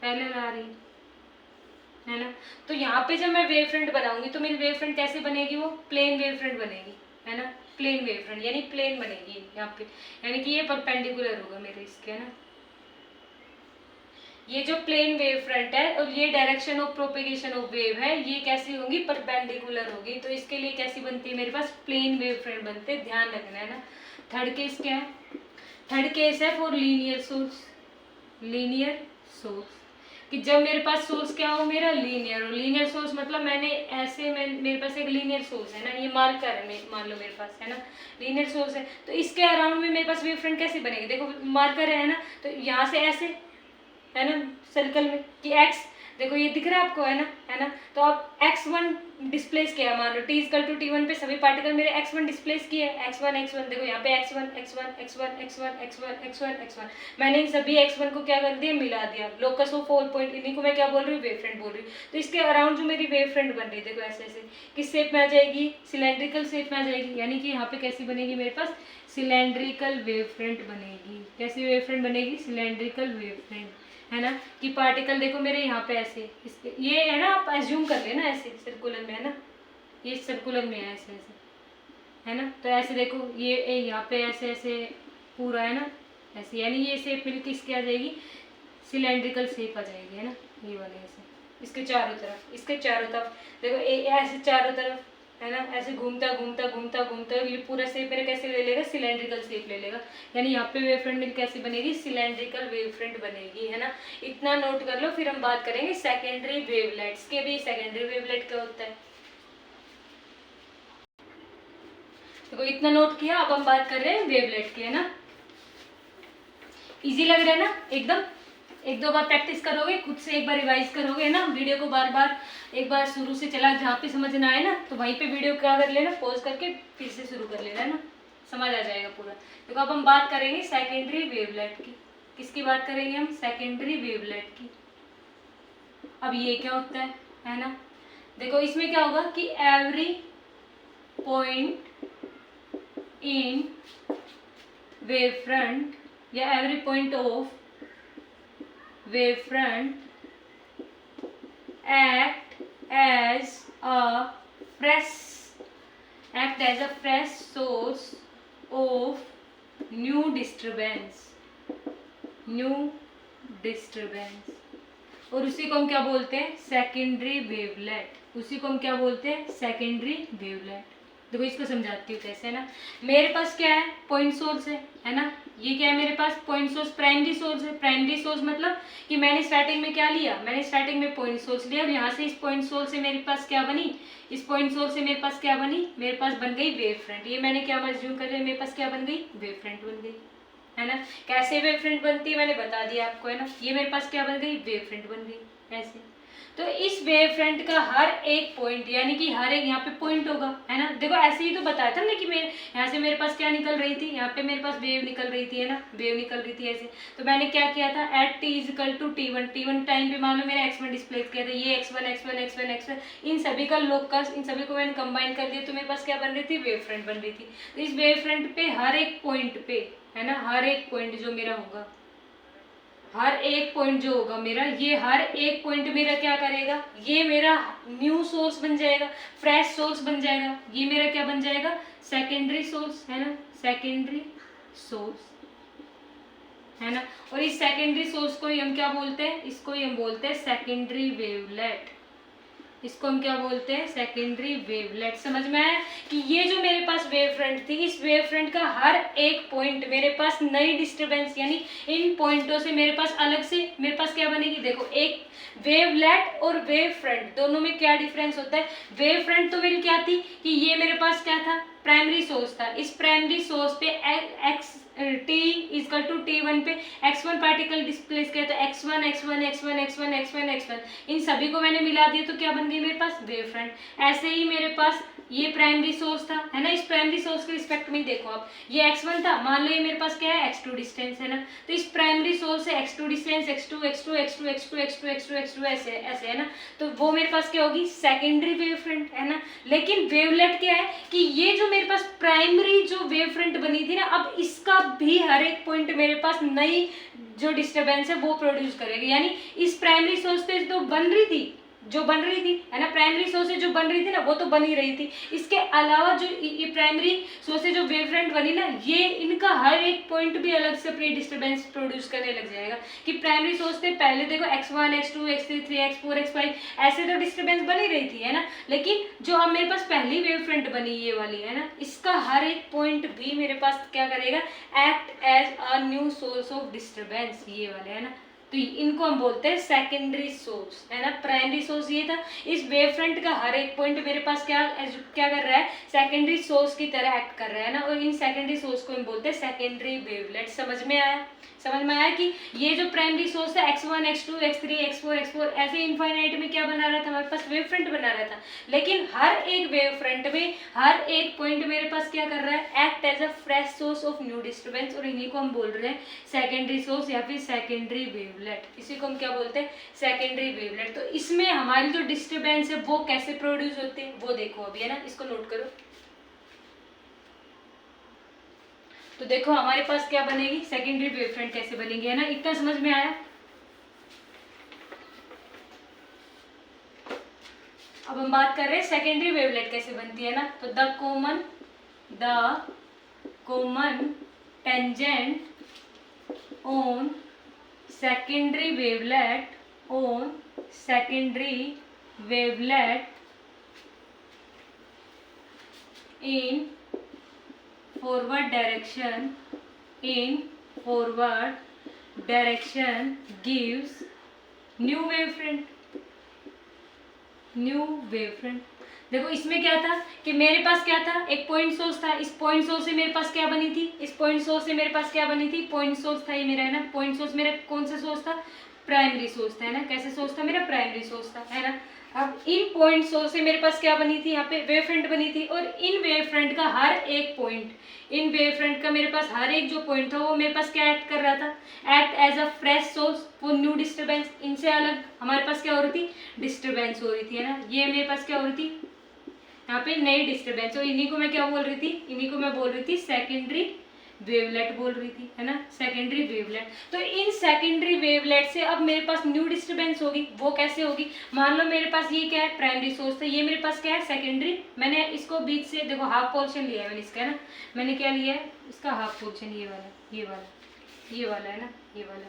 पैरेलल आ रही है ना। तो यहाँ पे जब मैं वेव फ्रंट बनाऊंगी तो मेरी वेव फ्रंट कैसे बनेगी, वो प्लेन वेव फ्रंट बनेगी, है ना। प्लेन वेव फ्रंट यानी प्लेन बनेगी यहाँ पे, यानी कि ये परपेंडिकुलर होगा मेरे इसके, है ना। ये जो प्लेन वेव फ्रंट है और ये direction of propagation of wave है, ये कैसी होगी, परपेंडिकुलर होगी। तो इसके लिए कैसी बनती है, मेरे पास प्लेन वेव फ्रंट बनते हैं, ध्यान रखना, है ना। थर्ड केस क्या है, थर्ड केस है for linear source, linear source, कि जब मेरे पास सोर्स क्या हो, मेरा लीनियर हो। लीनियर सोर्स मतलब मैंने ऐसे मेरे पास एक लीनियर सोर्स है ना, ये मार्कर है, मान लो मेरे पास, है ना, लीनियर सोर्स है। तो इसके अराउंड में मेरे पास वेव फ्रंट कैसे बनेगी, देखो मार्कर है ना, तो यहाँ से ऐसे, है ना, सर्कल में, कि एक्स देखो ये दिख रहा है आपको, है ना। तो अब x1 डिस्प्लेस किया, मान लो t इक्वल टू t1 पे सभी पार्टिकल मेरे x1 डिस्प्लेस किए, x1 देखो यहाँ पे x1 मैंने इन सभी x1 को क्या कर दिया, मिला दिया। लोकस ऑफ ऑल पॉइंट, इन्हीं को मैं क्या बोल रही हूँ, वेव फ्रंट बोल रही हूँ। तो इसके अराउंड जो मेरी वेव फ्रंट बन रही है, देखो ऐसे ऐसे किस शेप में आ जाएगी, सिलेंड्रिकल शेप में आ जाएगी। यानी कि यहाँ पे कैसी बनेगी मेरे पास, सिलेंड्रिकल वेव फ्रंट बनेगी। कैसी वेव फ्रंट बनेगी, सिलेंड्रिकल वेव फ्रंट, है ना। कि पार्टिकल देखो मेरे यहाँ पे ऐसे, इसके ये है ना, आप एज्यूम कर लेना ऐसे सर्कुलर में, है ना, ये सर्कुलर में है ऐसे ऐसे, है ना। तो ऐसे देखो ये यहाँ पे ऐसे ऐसे पूरा, है ना, ऐसे, यानी ये शेप मिलकर इसकी आ जाएगी, सिलेंड्रिकल शेप आ जाएगी, है ना, ये वाले ऐसे, इसके चारों तरफ, इसके चारों तरफ देखो ऐसे चारों तरफ, है ना, ऐसे घूमता घूमता घूमता घूमता ये पूरा शेप मेरे कैसे ले लेगा, सिलेंड्रिकल शेप ले लेगा। यानी यहाँ पे वेव फ्रंट मेरी कैसे बनेगी, सिलेंड्रिकल वेव फ्रंट बनेगी, है ना। इतना नोट कर लो, फिर हम बात करेंगे सेकेंडरी वेवलेट्स के भी। सेकेंडरी वेवलेट क्या होता है, देखो इतना नोट किया। अब हम बात कर रहे हैं वेवलेट की, है ना। इजी लग रहा है ना एकदम। एक दो बार प्रैक्टिस करोगे, खुद से एक बार रिवाइज करोगे ना, वीडियो को बार बार एक बार शुरू से चला, जहाँ पे समझ ना आए ना तो वहीं पे वीडियो क्या कर लेना, पॉज करके फिर से शुरू कर लेना, है ना, समझ आ जाएगा पूरा। देखो अब हम बात करेंगे सेकेंडरी वेवलेट की। किसकी बात करेंगे हम, सेकेंडरी वेवलेट की। अब ये क्या होता है ना। देखो इसमें क्या होगा कि every point in wave front या every point of wavefront act as a fresh source of new disturbance, और उसी को हम क्या बोलते हैं, सेकेंडरी वेवलेट। उसी को हम क्या बोलते हैं, सेकेंडरी वेवलेट। देखो इसको समझाती हूँ कैसे, है ना। मेरे पास क्या है, पॉइंट सोर्स है ना। ये क्या है मेरे पास, पॉइंट सोर्स, प्राइमरी सोर्स है। प्राइमरी सोर्स मतलब कि मैंने स्टार्टिंग में क्या लिया, मैंने स्टार्टिंग में पॉइंट सोर्स लिया, और यहाँ से इस पॉइंट सोर्स से मेरे पास क्या बनी, इस पॉइंट सोर्स से मेरे पास क्या बनी, मेरे पास बन गई वेव फ्रंट। ये मैंने क्या मज्यूम कर लिया, मेरे पास क्या बन गई, वेव फ्रंट बन गई, है ना। कैसे वेव फ्रंट बनती है मैंने बता दिया आपको, है ना। ये मेरे पास क्या बन गई, वेव फ्रंट बन गई ऐसे। तो इस वेव फ्रंट का हर एक पॉइंट, यानी कि हर एक यहाँ पे पॉइंट होगा, है ना। देखो ऐसे ही तो बताया था ना कि मैं यहाँ से मेरे पास क्या निकल रही थी, यहाँ पे मेरे पास वेव निकल रही थी, है ना, वेव निकल रही थी ऐसे। तो मैंने क्या किया था, at T is equal to t1 time पे मान लो मैंने x1 डिस्प्ले किया था, ये x1 इन सभी का लोकस, इन सभी को मैंने कंबाइन कर दिया, तो मेरे पास क्या बन रही थी, वेव फ्रंट बन रही थी। तो इस वेव फ्रंट पे हर एक पॉइंट पे, है ना, हर एक पॉइंट जो मेरा होगा, हर एक पॉइंट जो होगा मेरा, ये हर एक पॉइंट मेरा क्या करेगा, ये मेरा न्यू सोर्स बन जाएगा, फ्रेश सोर्स बन जाएगा। ये मेरा क्या बन जाएगा, सेकेंडरी सोर्स, है ना, सेकेंडरी सोर्स, है ना। और इस सेकेंडरी सोर्स को ही हम क्या बोलते हैं, इसको ही हम बोलते हैं सेकेंडरी वेवलेट। इसको हम क्या बोलते हैं, सेकेंडरी वेवलेट। समझ में आया कि ये जो मेरे पास वेव फ्रंट थी, इस वेव फ्रंट का हर एक पॉइंट मेरे पास नई डिस्टरबेंस, यानी इन पॉइंटों से मेरे पास अलग से मेरे पास क्या बनेगी। देखो एक वेवलेट और वेव फ्रंट दोनों में क्या डिफरेंस होता है। वेव फ्रंट तो मेरी क्या थी कि ये मेरे पास क्या था, प्राइमरी सोर्स था। इस प्राइमरी सोर्स पे X t equal to t1 पे x1 पार्टिकल डिस्प्लेस किया, तो x1 इन सभी को मैंने मिला दिया, तो क्या बन गई मेरे पास, वेव फ्रंट। ऐसे ही मेरे पास ये प्राइमरी सोर्स था, है ना। इस प्राइमरी सोर्स के रिस्पेक्ट में देखो आप, ये x1 था, मान लो ये मेरे पास क्या है, x2 डिस्टेंस, है ना। तो इस प्राइमरी सोर्स से x2 डिस्टेंस, x2 ऐसे ऐसे, है ना। तो वो मेरे पास क्या होगी, सेकेंडरी वेव फ्रंट, है ना। लेकिन वेवलेट क्या है कि ये जो मेरे पास प्राइमरी जो वेव फ्रंट बनी थी ना, अब इसका भी हर एक पॉइंट मेरे पास नई जो डिस्टरबेंस है वो प्रोड्यूस करेगी। यानी इस प्राइमरी सोर्स पे जो बन रही थी, है ना, प्राइमरी सोर्स से जो बन रही थी ना, वो तो बन ही रही थी। इसके अलावा जो ये प्राइमरी सोर्स से जो वेव फ्रंट बनी ना, ये इनका हर एक पॉइंट भी अलग से प्री डिस्टरबेंस प्रोड्यूस करने लग जाएगा। कि प्राइमरी सोर्स से पहले देखो x1 x2 x3 3 x4 x5 ऐसे तो डिस्टरबेंस बनी रही थी, है ना। लेकिन जो अब मेरे पास पहली वेव फ्रंट बनी ये वाली, है ना, इसका हर एक पॉइंट भी मेरे पास क्या करेगा, act as a new source of disturbance, ये वाले, है ना। तो इनको हम बोलते हैं सेकेंडरी सोर्स, है ना। प्राइमरी सोर्स ये था, इस वेव फ्रंट का हर एक पॉइंट मेरे पास क्या कर रहा है, सेकेंडरी सोर्स की तरह एक्ट कर रहा है ना, और इन सेकेंडरी सोर्स को हम बोलते हैं सेकेंडरी वेवलेट। समझ में आया कि ये जो प्राइमरी सोर्स है x1 x2 x3 x4 x4 ऐसे इनफाइनाइट में क्या बना रहा था, हमारे पास वेव फ्रंट बना रहा था, लेकिन हर एक वेव फ्रंट में हर एक पॉइंट मेरे पास क्या कर रहा है, act as a fresh source of new disturbance, और इन्हीं को हम बोल रहे हैं सेकेंडरी सोर्स या फिर सेकेंडरी वेवलेट। इसी को हम क्या बोलते हैं, सेकेंडरी वेवलेट। तो इसमें हमारी जो डिस्टर्बेंस है वो कैसे प्रोड्यूस होती है वो देखो अभी, है ना, इसको नोट करो। तो देखो हमारे पास क्या बनेगी, सेकेंडरी वेव फ्रंट कैसे बनेगी, है ना, इतना समझ में आया। अब हम बात कर रहे हैं सेकेंडरी वेवलेट कैसे बनती है ना। तो the common tangent on secondary wavelet in forward direction gives new wavefront। देखो इसमें क्या था कि मेरे पास क्या था, एक पॉइंट सोर्स था, इस पॉइंट सोर्स से मेरे पास क्या बनी थी, पॉइंट सोर्स था ये मेरा, है ना। पॉइंट सोर्स मेरा कौन सा सोर्स था, प्राइमरी सोर्स था, है ना। कैसे सोर्स था मेरा, प्राइमरी सोर्स था, है ना। अब इन पॉइंट सोर्स से मेरे पास क्या बनी थी, यहाँ पे वेव फ्रंट बनी थी, और इन वेव फ्रंट का हर एक पॉइंट, इन वेव फ्रंट का मेरे पास हर एक जो पॉइंट था वो मेरे पास क्या एक्ट कर रहा था, act as a fresh source for new disturbance. इनसे अलग हमारे पास क्या हो रही थी, डिस्टर्बेंस हो रही थी, है ना। ये मेरे पास क्या हो रही थी, यहाँ पे नई डिस्टर्बेंस, और इन्हीं को मैं क्या बोल रही थी, सेकेंडरी वेवलेट बोल रही थी, है ना, सेकेंडरी वेवलेट। तो इन सेकेंडरी वेवलेट से अब मेरे पास न्यू डिस्टर्बेंस होगी, वो कैसे होगी, मान लो मेरे पास ये क्या है, प्राइमरी सोर्स था, ये मेरे पास क्या है, सेकेंडरी। मैंने इसको बीच से देखो हाफ पोर्शन लिया है मैंने इसका, है ना, मैंने क्या लिया है, इसका हाफ पोर्शन, ये वाला, है ना, ये वाला।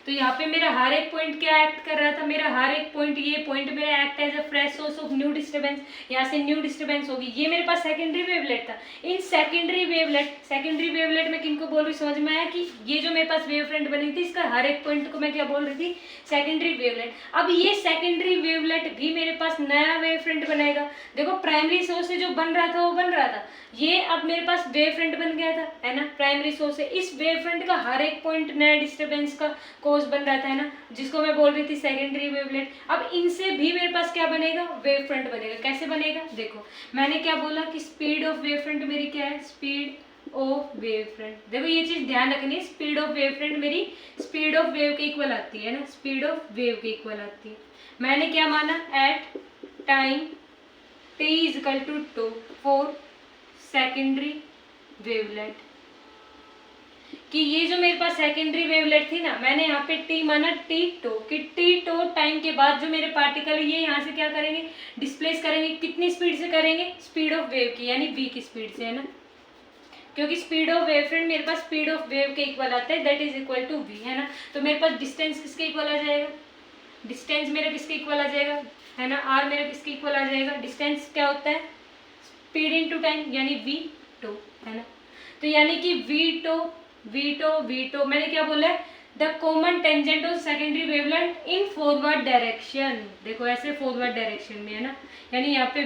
तो यहाँ पे मेरा हर एक पॉइंट क्या एक्ट कर रहा था, मेरा हर एक पॉइंट, ये पॉइंट मेरा act as a fresh source of new disturbance, यहाँ से न्यू डिस्टर्बेंस होगी, ये मेरे पास सेकेंडरी वेवलेट था। इन सेकेंडरी वेवलेट में किनको बोल रही, समझ में आया कि ये जो मेरे पास वेव फ्रंट बनी थी, इसका हर एक पॉइंट को मैं क्या बोल रही थी, सेकेंडरी वेवलेट। अब ये सेकेंडरी वेवलेट भी मेरे पास नया वेव फ्रंट बनाएगा। देखो प्राइमरी सोर्स से जो बन रहा था वो बन रहा था, ये अब मेरे पास वेव फ्रंट बन गया था, है ना, प्राइमरी सोर्स से। इस वेव फ्रंट का हर एक पॉइंट नया डिस्टर्बेंस का कोज बन रहा था, है ना, जिसको मैं बोल रही थी सेकेंडरी वेवलेट। अब इनसे भी मेरे पास क्या बनेगा, वेव फ्रंट बनेगा। कैसे बनेगा, देखो मैंने क्या बोला कि स्पीड ऑफ वेव फ्रंट मेरी क्या है, स्पीड ऑफ वेव फ्रंट। देखो ये चीज ध्यान रखनी है, स्पीड ऑफ वेव फ्रंट मेरी स्पीड ऑफ वेव के इक्वल आती है ना, स्पीड ऑफ वेव के इक्वल आती है। मैंने क्या माना, at time t is equal to 2 for secondary wavelet, कि ये जो मेरे पास सेकेंडरी वेवलेट थी ना, मैंने यहाँ पे t माना t2, कि t2 टाइम के बाद जो मेरे पार्टिकल है ये यहाँ से क्या करेंगे, डिस्प्लेस करेंगे। कितनी स्पीड से करेंगे, स्पीड ऑफ वेव की, यानी v की स्पीड से, है ना, क्योंकि स्पीड ऑफ वेव फ्रंट मेरे पास स्पीड ऑफ वेव के इक्वल आता है, that is equal to v, है ना। तो मेरे पास डिस्टेंस किसके इक्वल आ जाएगा, डिस्टेंस मेरा किसके इक्वल आ जाएगा, है ना, r मेरा किसके इक्वल आ जाएगा, डिस्टेंस क्या होता है, स्पीड इनटू टाइम, यानी v2, है ना। तो यानी कि v2 मैंने क्या बोला है, the common tangent of secondary wavelet in forward direction. देखो ऐसे फॉरवर्ड डायरेक्शन में, है ना, यानी यहाँ पे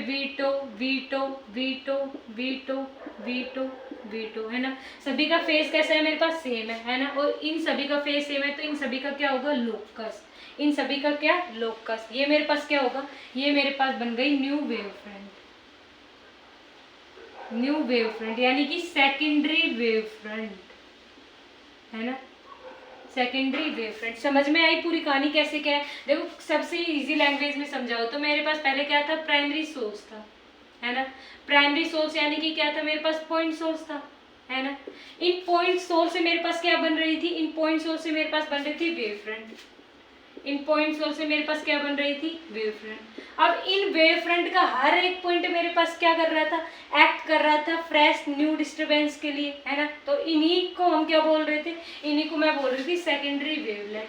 v2 है ना। सभी का फेस कैसा है, मेरे पास सेम है ना, और इन सभी का फेस सेम है, तो इन सभी का क्या होगा, लोकस। इन सभी का क्या, लोकस। ये मेरे पास क्या होगा, ये मेरे पास बन गई न्यू वेव फ्रंट, यानी कि सेकेंडरी वेव फ्रंट, है ना, सेकेंडरी वेव फ्रंट। समझ में आई पूरी कहानी कैसे क्या है। देखो सबसे इजी लैंग्वेज में समझाओ तो मेरे पास पहले क्या था, प्राइमरी सोर्स था, है ना। प्राइमरी सोर्स यानी कि क्या था, मेरे पास पॉइंट सोर्स था, है ना। इन पॉइंट सोर्स से मेरे पास क्या बन रही थी, इन पॉइंट सोर्स से मेरे पास बन रही थी वेव फ्रंट। इन पॉइंट सोर्स से मेरे पास क्या बन रही थी, वेव फ्रंट। अब इन वेव फ्रंट का हर एक पॉइंट मेरे पास क्या कर रहा था, एक्ट कर रहा था फ्रेश न्यू डिस्टर्बेंस के लिए, है ना। तो इन्हीं को हम क्या बोल रहे थे, इन्हीं को मैं बोल रही थी सेकेंडरी वेवलेट,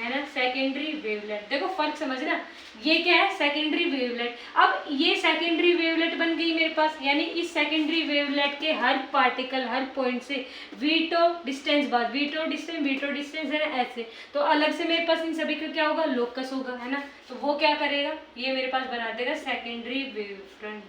है ना, सेकेंडरी वेवलेट। देखो फर्क समझना, ये क्या है, सेकेंडरी वेवलेट। अब ये सेकेंडरी वेवलेट बन गई मेरे पास, यानी इस सेकेंडरी वेवलेट के हर पार्टिकल, हर पॉइंट से वीटो डिस्टेंस बाद, वीटो डिस्टेंस है ना, ऐसे। तो अलग से मेरे पास इन सभी का क्या होगा, लोकस होगा, है ना। तो वो क्या करेगा, ये मेरे पास बना देगा secondary wave front.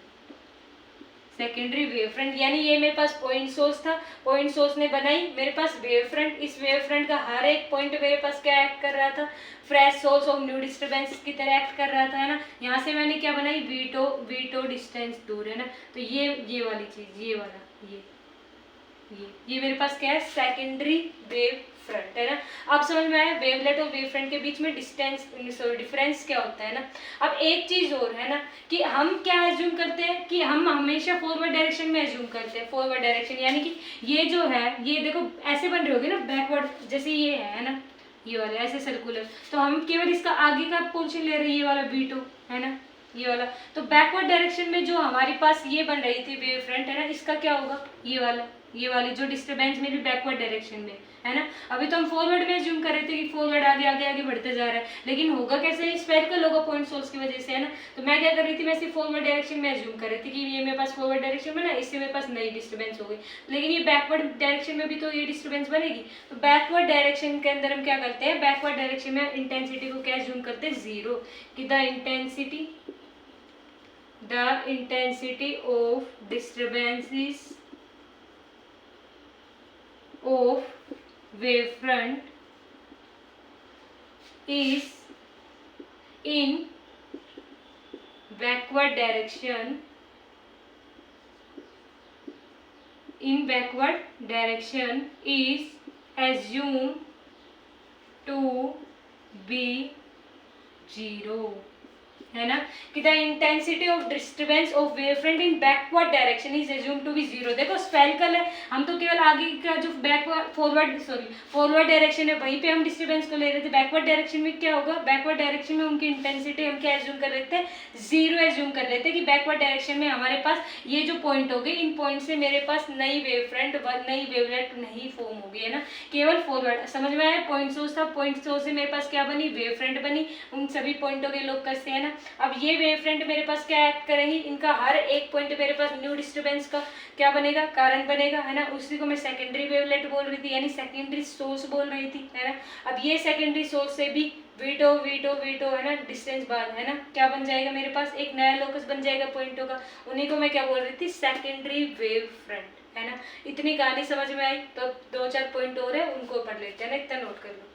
Secondary wave front यानी ये मेरे पास पॉइंट सोर्स था, पॉइंट सोर्स ने बनाई मेरे पास वेव फ्रंट। इस वेव फ्रंट का हर एक पॉइंट मेरे पास क्या एक्ट कर रहा था, fresh source of new disturbance की तरह एक्ट कर रहा था, है ना। यहाँ से मैंने क्या बनाई, वीटो डिस्टेंस दूर, है ना। तो ये वाली चीज, ये वाला, ये मेरे पास क्या है, सेकेंडरी वेव फ्रंट, है ना। अब समझ में आया वेवलेट और वेव फ्रंट के बीच में डिफरेंस क्या होता है ना। अब एक चीज और है ना, कि हम क्या एज्यूम करते हैं कि हम हमेशा फॉरवर्ड डायरेक्शन में एज्यूम करते हैं। फॉरवर्ड डायरेक्शन यानी कि ये जो है, ये देखो ऐसे बन रही होगी ना, बैकवर्ड जैसे ये है ना, ये वाले ऐसे सर्कुलर। तो हम केवल इसका आगे का पोर्शन ले रहे हैं, ये वाला बीटो, है ना, ये वाला। तो बैकवर्ड डायरेक्शन में जो हमारे पास ये बन रही थी वेव फ्रंट, है ना, इसका क्या होगा, ये वाली जो डिस्टर्बेंस मेरी बैकवर्ड डायरेक्शन में, है ना। अभी तो हम फॉरवर्ड में एज्यूम कर रहे थे कि फॉरवर्ड आगे आगे आगे बढ़ते जा रहा है, लेकिन होगा कैसे, स्फेरिकल होगा पॉइंट सोर्स की वजह से, है ना। तो मैं क्या कर रही थी, मैं सिर्फ फॉरवर्ड डायरेक्शन में एज्यूम कर रही थी कि ये मेरे पास फॉरवर्ड डायरेक्शन में ना, इससे मेरे पास नई डिस्टर्बेंस हो गई। लेकिन ये बैकवर्ड डायरेक्शन में भी तो ये डिस्टर्बेंस बनेगी। तो बैकवर्ड डायरेक्शन के अंदर हम क्या करते हैं, बैकवर्ड डायरेक्शन में इंटेंसिटी को क्या एज्यूम करते हैं, जीरो, कि the intensity of disturbances of wavefront is in backward direction, is assumed to be 0, है ना, कि the intensity of disturbance of wave front in backward direction is assume to be 0। देखो स्फेरिकल है, हम तो केवल आगे का जो फॉरवर्ड डायरेक्शन है वहीं पे हम डिस्टर्बेंस को ले रहे थे। बैकवर्ड डायरेक्शन में क्या होगा, बैकवर्ड डायरेक्शन में उनकी इंटेंसिटी हम क्या एज्यूम कर रहे थे, 0 एज्यूम कर रहे थे, कि बैकवर्ड डायरेक्शन में हमारे पास ये जो पॉइंट हो गए, इन पॉइंट से मेरे पास नई वेव फ्रंट, नई वेवलेट नहीं फॉर्म होगी, है ना। केवल फॉरवर्ड, समझ में आया, पॉइंट सोर्स था, पॉइंट सोर्स से मेरे पास क्या बनी, वेव फ्रंट बनी, उन सभी पॉइंटों के लोकस से, है ना। अब ये वेव फ्रंट मेरे पास क्या एक्ट करेंगी, इनका हर एक पॉइंट मेरे पास न्यू डिस्टर्बेंस का क्या बनेगा, कारण बनेगा, है ना। उसी को मैं सेकेंडरी वेवलेट बोल रही थी, यानी सेकेंडरी सोर्स बोल रही थी, है ना। अब ये सेकेंडरी सोर्स से भी वीटो है ना, डिस्टेंस बाद, है ना, क्या बन जाएगा मेरे पास, एक नया लोकस बन जाएगा पॉइंटों का। उन्हीं को मैं क्या बोल रही थी, सेकेंडरी वेव फ्रंट, है ना। इतनी कहानी समझ में आई। तो 2-4 पॉइंट और है, उनको पढ़ लेते हैं ना, इतना नोट कर लो।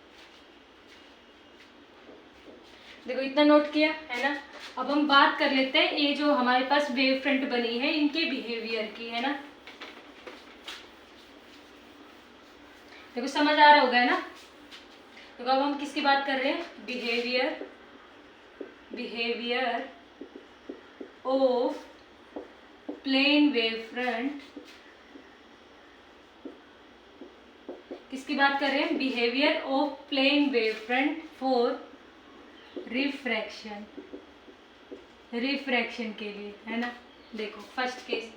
देखो इतना नोट किया, है ना। अब हम बात कर लेते हैं ये जो हमारे पास वेव फ्रंट बनी है, इनके बिहेवियर की, है ना। देखो समझ आ रहा होगा, है ना। देखो अब हम किसकी बात कर रहे हैं, behaviour of plane wave front. किसकी बात कर रहे हैं, behaviour of plane wave front for refraction के लिए, है ना। देखो फर्स्ट केस,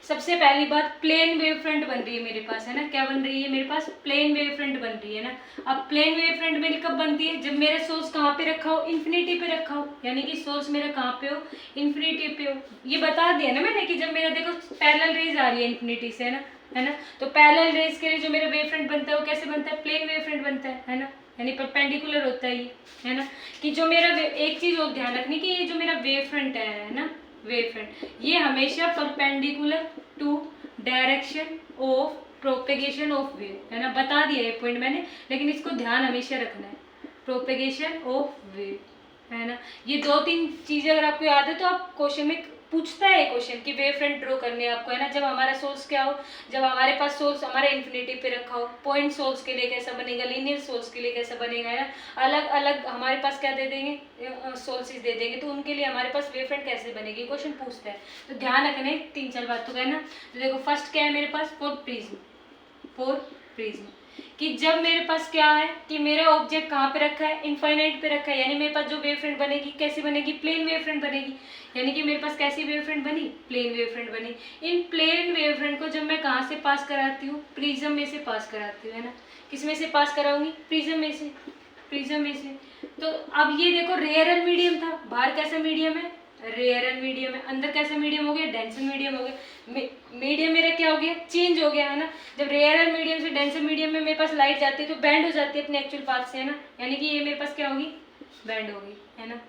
सबसे पहली बात, प्लेन वेव फ्रंट बन रही है मेरे पास, है ना। क्या बन रही है मेरे पास, प्लेन वेव फ्रंट बन रही है ना। अब प्लेन वेव फ्रंट मेरी कब बनती है, जब मेरा सोर्स कहाँ पे रखा हो, इन्फिनिटी पे रखा हो, यानी कि सोर्स मेरा कहाँ पे हो, इन्फिनिटी पे हो। ये बता दिया ना मैंने कि जब मेरा देखो पैरेलल रेज आ रही है इन्फिनिटी से, है ना। तो पैरेलल रेज के लिए जो मेरा वेव फ्रंट बनता है वो कैसे बनता है, प्लेन वेव फ्रंट बनता है ना, यानी परपेंडिकुलर होता है ये, है ना। कि जो मेरा एक चीज और ध्यान रखनी कि ये जो मेरा वेव फ्रंट है ना, वेव फ्रंट ये हमेशा perpendicular to direction of propagation of wave, है ना। बता दिया ये पॉइंट मैंने, लेकिन इसको ध्यान हमेशा रखना है, प्रोपेगेशन ऑफ वेव, है ना। ये 2-3 चीजें अगर आपको याद है तो आप क्वेश्चन में पूछता है क्वेश्चन कि वेव फ्रंट ड्रॉ करने आपको, है ना। जब हमारा सोर्स क्या हो, जब हमारे पास सोर्स हमारा इन्फिनिटी पे रखा हो, पॉइंट सोर्स के लिए कैसा बनेगा, लीनियर सोर्स के लिए कैसा बनेगा, है ना। अलग अलग हमारे पास क्या दे देंगे, सोर्सेज दे देंगे, तो उनके लिए हमारे पास वेव फ्रंट कैसे बनेगी, क्वेश्चन पूछता है। तो ध्यान रखने 3-4 बातों का, है ना। तो देखो फर्स्ट क्या है मेरे पास, फॉर प्रिज्म, कि जब मेरे पास क्या है कि मेरा ऑब्जेक्ट कहाँ पे रखा है, इनफाइनाइट पे रखा है, यानी मेरे पास जो वेव फ्रंट बनेगी कैसी बनेगी, प्लेन वेव फ्रंट बनेगी। यानी कि मेरे पास कैसी वेव फ्रंट बनी, प्लेन वेव फ्रंट बनी। इन प्लेन वेव फ्रंट को जब मैं कहाँ से पास कराती हूँ, प्रिज्म में से पास कराती हूँ, है ना। किस में से पास कराऊंगी, प्रिज्म में से, प्रिज्म में से। तो अब ये देखो रेयर मीडियम था, बाहर कैसा मीडियम है, रेयर मीडियम है, अंदर कैसा मीडियम हो गया, डेंसर मीडियम हो गया। मीडियम मेरा क्या हो गया, चेंज हो गया है ना। जब रेयर मीडियम से डेंसर मीडियम में मेरे पास लाइट जाती है तो बैंड हो जाती है अपने एक्चुअल पाथ से, है ना, यानी कि ये मेरे पास क्या होगी, बैंड होगी, है ना,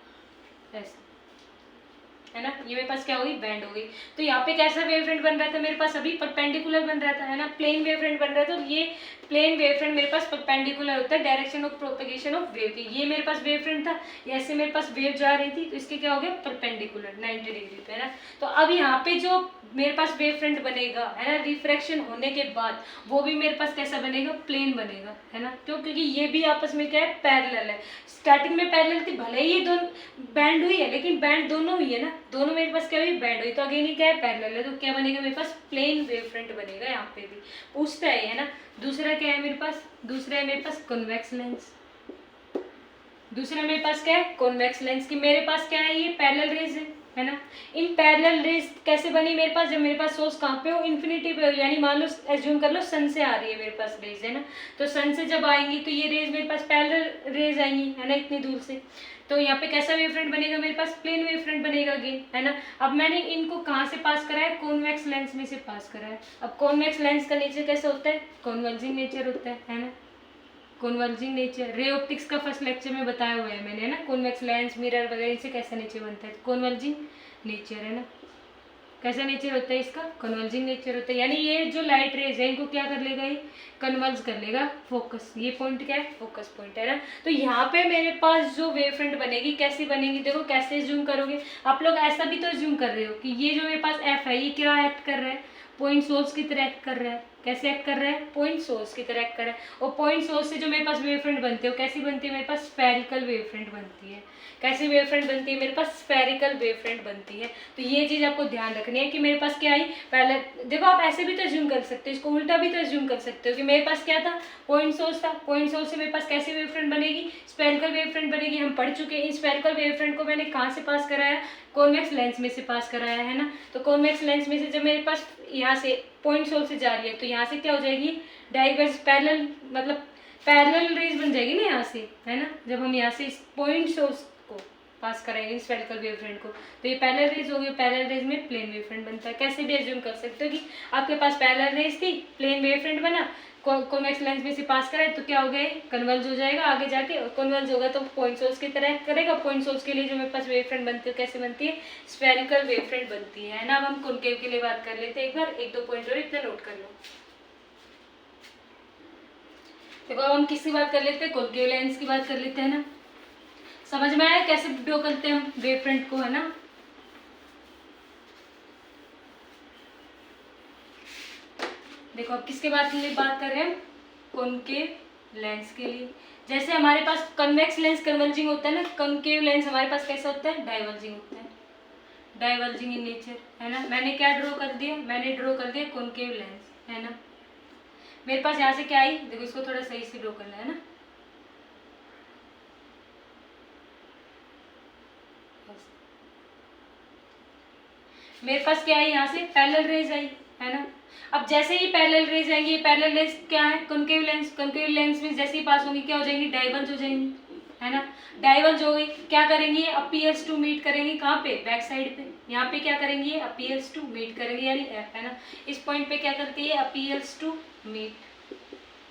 ऐसा, है ना, ये मेरे पास क्या होगी, बैंड हो गई। तो यहाँ पे कैसा वेवफ्रंट बन रहा था मेरे पास, अभी परपेंडिकुलर बन रहा था, है ना, प्लेन वेवफ्रंट बन रहा था। ये प्लेन वेवफ्रंट मेरे पास परपेंडिकुलर होता है direction of propagation of wave की। ये मेरे पास वेवफ्रंट था, ऐसे मेरे पास वेव जा रही थी, तो इसके क्या हो गया, परपेंडिकुलर 90 डिग्री पे, है ना। तो अब यहाँ पे जो मेरे पास वेवफ्रंट बनेगा, है ना, रिफ्रैक्शन होने के बाद वो भी मेरे पास कैसा बनेगा, प्लेन बनेगा, है ना। क्यों, क्योंकि ये भी आपस में क्या है, पैरेलल है। स्टार्टिंग में पैरेलल थी, भले ही ये दोनों बैंड हुई है, लेकिन बैंड दोनों हुई है ना, दोनों मेरे पास क्या हुई, बैंड हुई। तो अगेन ये क्या है, पैरेलल है, तो क्या बनेगा मेरे पास, प्लेन वेवफ्रंट बनेगा। यहाँ पे भी पूछता है ना। दूसरा क्या है मेरे पास, दूसरा है मेरे पास कॉन्वेक्स लेंस। दूसरा मेरे पास क्या है, कॉन्वेक्स लेंस की मेरे पास क्या है, ये पैरेलल रेज है ना। इन पैरेलल रेज कैसे बनी मेरे पास, जब मेरे पास सोर्स कहाँ पे हो, इन्फिनिटी पे हो, यानी मान लो एज्यूम कर लो सन से आ रही है मेरे पास रेज, है ना। तो सन से जब आएंगी तो ये रेज मेरे पास पैरेलल रेज आएंगी, है ना, इतनी दूर से। तो यहाँ पे कैसा वेवफ्रंट बनेगा मेरे पास, प्लेन वेवफ्रंट बनेगा अगेन, है ना। अब मैंने इनको कहाँ से पास करा है, कॉन्वेक्स लेंस में से पास करा है। अब कॉन्वेक्स लेंस का नेचर कैसा होता है, कॉन्वर्जिंग नेचर होता है ना, कॉन्वर्जिंग नेचर। रे ऑप्टिक्स का फर्स्ट लेक्चर में बताया हुआ है मैंने, है ना, कॉन्वेक्स लेंस, मिरर वगैरह, इनसे कैसा नेचर बनता है, कॉन्वर्जिंग नेचर, है ना। कैसा नेचर होता है इसका, कन्वर्जिंग नेचर होता है, यानी ये जो लाइट रेज है इनको क्या कर लेगा, ये कन्वर्ज कर लेगा, फोकस। ये पॉइंट क्या है, फोकस पॉइंट, है ना। तो यहाँ पे मेरे पास जो वेवफ्रंट बनेगी कैसी बनेगी, देखो कैसे जूम करोगे आप लोग, ऐसा भी तो जूम कर रहे हो कि ये जो मेरे पास एफ है ये क्या एक्ट कर रहा है, पॉइंट सोर्स की तरह एक्ट कर रहा है। कैसे एक्ट कर रहा है, पॉइंट सोर्स की तरह एक्ट कर रहा है। और पॉइंट सोर्स से जो मेरे पास वेवफ्रंट बनते हो कैसी बनती है, मेरे पास स्फेरिकल वेवफ्रंट बनती है। कैसी वेवफ्रंट बनती है, मेरे पास स्फेरिकल वेवफ्रंट बनती है। तो ये चीज़ आपको ध्यान रखनी है कि मेरे पास क्या आई, पहले देखो आप ऐसे भी तो अज्यूम कर सकते हो, इसको उल्टा भी तो अज्यूम कर सकते हो कि मेरे पास क्या था, पॉइंट सोर्स था, पॉइंट सोर्स से मेरे पास कैसी वेवफ्रंट बनेगी, स्फेरिकल वेवफ्रंट बनेगी। हम पढ़ चुके हैं, इस स्फेरिकल वेवफ्रंट को मैंने कहाँ से पास कराया, कॉन्वेक्स लेंस में से पास कराया, है ना। तो कॉन्वेक्स लेंस में से जब मेरे पास यहाँ से पॉइंट सोर्स से जा रही है तो यहाँ से क्या हो जाएगी, डाइवर्स पैरेलल, मतलब पैरेलल रेज बन जाएगी ना यहाँ से, है ना। जब हम यहाँ से इस पॉइंट सोर्स को पास कराएंगे स्फेरिकल वेवफ्रंट को, तो ये पैरेलल रेज हो गई। पैरेलल रेज में प्लेन वेवफ्रंट बनता है। कैसे भी एज्यूम कर सकते हो कि आपके पास पैरेलल रेज थी, प्लेन वेवफ्रंट बना, कॉन्वेक्स लेंस में से पास कराए तो क्या हो गया, कन्वर्ज हो जाएगा आगे जाके। और कन्वर्ज होगा तो पॉइंट सोर्स की तरह करेगा। पॉइंट सोर्स के लिए जो मेरे पास वेवफ्रंट बनती है कैसे बनती है, स्फेरिकल वेवफ्रंट बनती है ना। अब हम कॉनकेव के लिए बात कर लेते हैं एक बार, एक दो पॉइंट और इतना नोट कर लो। देखो अब हम किसकी बात कर लेते हैं, कॉनकेव लेंस की बात कर लेते हैं ना। समझ में आया कैसे ड्रॉ करते हैं हम वेवफ्रंट को, है ना। देखो अब किसके बात कर रहे हैं, कॉनकेव लेंस के लिए। जैसे हमारे पास कन्वेक्स लेंस कन्वर्जिंग होता है ना, कॉनकेव लेंस हमारे पास कैसा होता है, डाइवर्जिंग होता है, डाइवर्जिंग इन नेचर, है ना। मैंने क्या ड्रॉ कर दिया, मैंने ड्रॉ कर दिया कॉनकेव लेंस, है ना। मेरे पास यहाँ से क्या आई, देखो इसको थोड़ा सही से ड्रॉ करना है ना। मेरे पास क्या आई, यहाँ से पैरेलल रेज आई, है ना। अब जैसे ही पैरेलल रेज आएंगी, पैरेलल रेज क्या है, कॉनकेव लेंस, कॉनकेव लेंस में जैसे ही पास होंगी क्या हो जाएंगी, डाइवर्ज हो जाएंगी, है ना। डाइवर्ज हो गई, क्या करेंगी, अपीयर्स टू मीट करेंगी, कहाँ पे, बैक साइड पे। यहाँ पे क्या करेंगी, अपीयर्स टू मीट करेंगे, यानी एफ, है ना। इस पॉइंट पे क्या करती है, अपीयर्स टू मीट,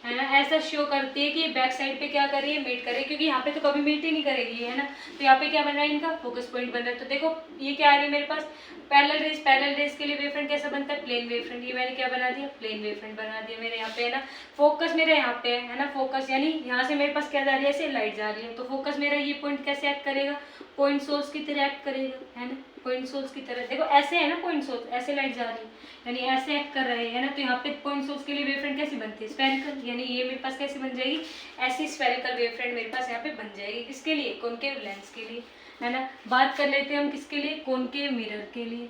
है ना। ऐसा शो करती है कि बैक साइड पे क्या कर रही है, मीट कर रही है, क्योंकि यहाँ पे तो कभी मीट ही नहीं करेगी, है ना। तो यहाँ पे क्या बन रहा है, इनका फोकस पॉइंट बन रहा है। तो देखो ये क्या आ रही है मेरे पास, पैरेलल रेज के लिए वेवफ्रंट कैसा बनता है, प्लेन वेवफ्रंट। ये मैंने क्या बना दिया, प्लेन वेवफ्रंट बना दिया मेरे यहाँ पे, है ना। फोकस मेरे यहाँ पे है ना, फोकस यानी यहाँ से मेरे पास क्या जा रही है, ऐसे लाइट जा रही है। तो फोकस मेरा ये पॉइंट कैसे एक्ट करेगा, पॉइंट सोर्स की तरह एक्ट करेगा, है ना, पॉइंट सोर्स की तरह। देखो ऐसे है ना, पॉइंट सोर्स ऐसे लाइट जा रही है, यानी ऐसे एक्ट कर रहे हैं ना। तो यहाँ पे पॉइंट सोर्स के लिए वेवफ्रंट कैसी बनती है, स्फेरिकल, यानी ये मेरे पास कैसी बन जाएगी, ऐसी स्फेरिकल वेवफ्रंट मेरे पास यहाँ पे बन जाएगी। किसके लिए, कॉनकेव लेंस के लिए, है ना। बात कर लेते हैं हम किसके लिए, कॉनकेव मिरर के लिए,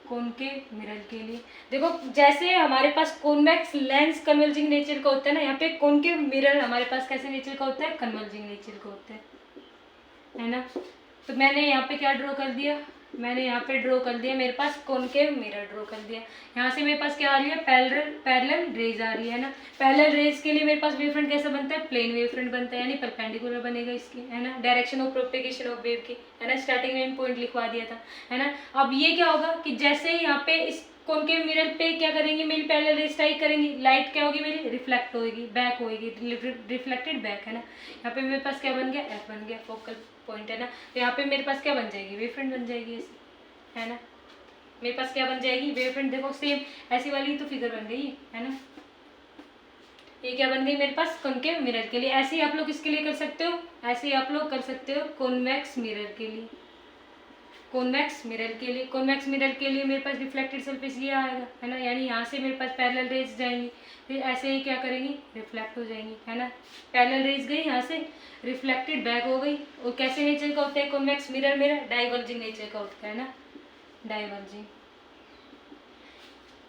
कॉनकेव मिरर के लिए। देखो जैसे हमारे पास कॉन्वेक्स लेंस कन्वर्जिंग नेचर का होता है ना, यहाँ पे कॉनकेव मिरर हमारे पास कैसे नेचर का होता है, कन्वर्जिंग नेचर का होता है ना। तो मैंने यहाँ पे क्या ड्रॉ कर दिया, मैंने यहाँ पे ड्रॉ कर दिया, मेरे पास कॉनकेव मिरर ड्रॉ कर दिया। यहाँ से मेरे पास क्या आ रही है, पैरेलल रेज आ रही है ना। पैरेलल रेज के लिए मेरे पास वेव फ्रंट कैसा बनता है, प्लेन वेव फ्रंट बनता है, यानी परपेंडिकुलर बनेगा इसकी, है ना। Direction of propagation of wave की, है ना, स्टार्टिंग में पॉइंट लिखवा दिया था, है ना। अब ये क्या होगा कि जैसे ही यहाँ पे इस कॉनकेव मिरर पे क्या करेंगे, मेरी पैरेलल रेज स्ट्राइक करेंगी, लाइट क्या होगी मेरी, रिफ्लेक्ट होगी, बैक होगी, रिफ्लेक्टेड बैक, है ना। यहाँ पे मेरे पास क्या बन गया, एफ बन गया, फोकल पॉइंट, है ना। तो यहाँ पे मेरे पास क्या बन जाएगी, वेव फ्रंट बन जाएगी ऐसे, है ना। मेरे पास क्या बन जाएगी, वेव फ्रंट। देखो सेम ऐसी वाली तो फिगर बन गई, है ना। ये क्या बन गई मेरे पास, कॉनकेव मिरर के लिए। ऐसे ही आप लोग किसके लिए कर सकते हो, ऐसे ही आप लोग कर सकते हो कॉन्वेक्स मिरर के लिए। कॉन्वेक्स मिरर के लिए, कॉन्वेक्स मिरर के लिए मेरे पास रिफ्लेक्टेड सरफेस ये आएगा, है ना। यानी यहाँ से मेरे पास पैरेलल रेज जाएंगी, फिर ऐसे ही क्या करेंगी, रिफ्लेक्ट हो जाएंगी, है ना। पैरेलल रेज गई यहाँ से, रिफ्लेक्टेड बैक हो गई। और कैसे नेचर का होता है कॉन्वेक्स मिरर, मेरा डाइवर्जिंग नेचर का होता है ना, डाइवर्जिंग।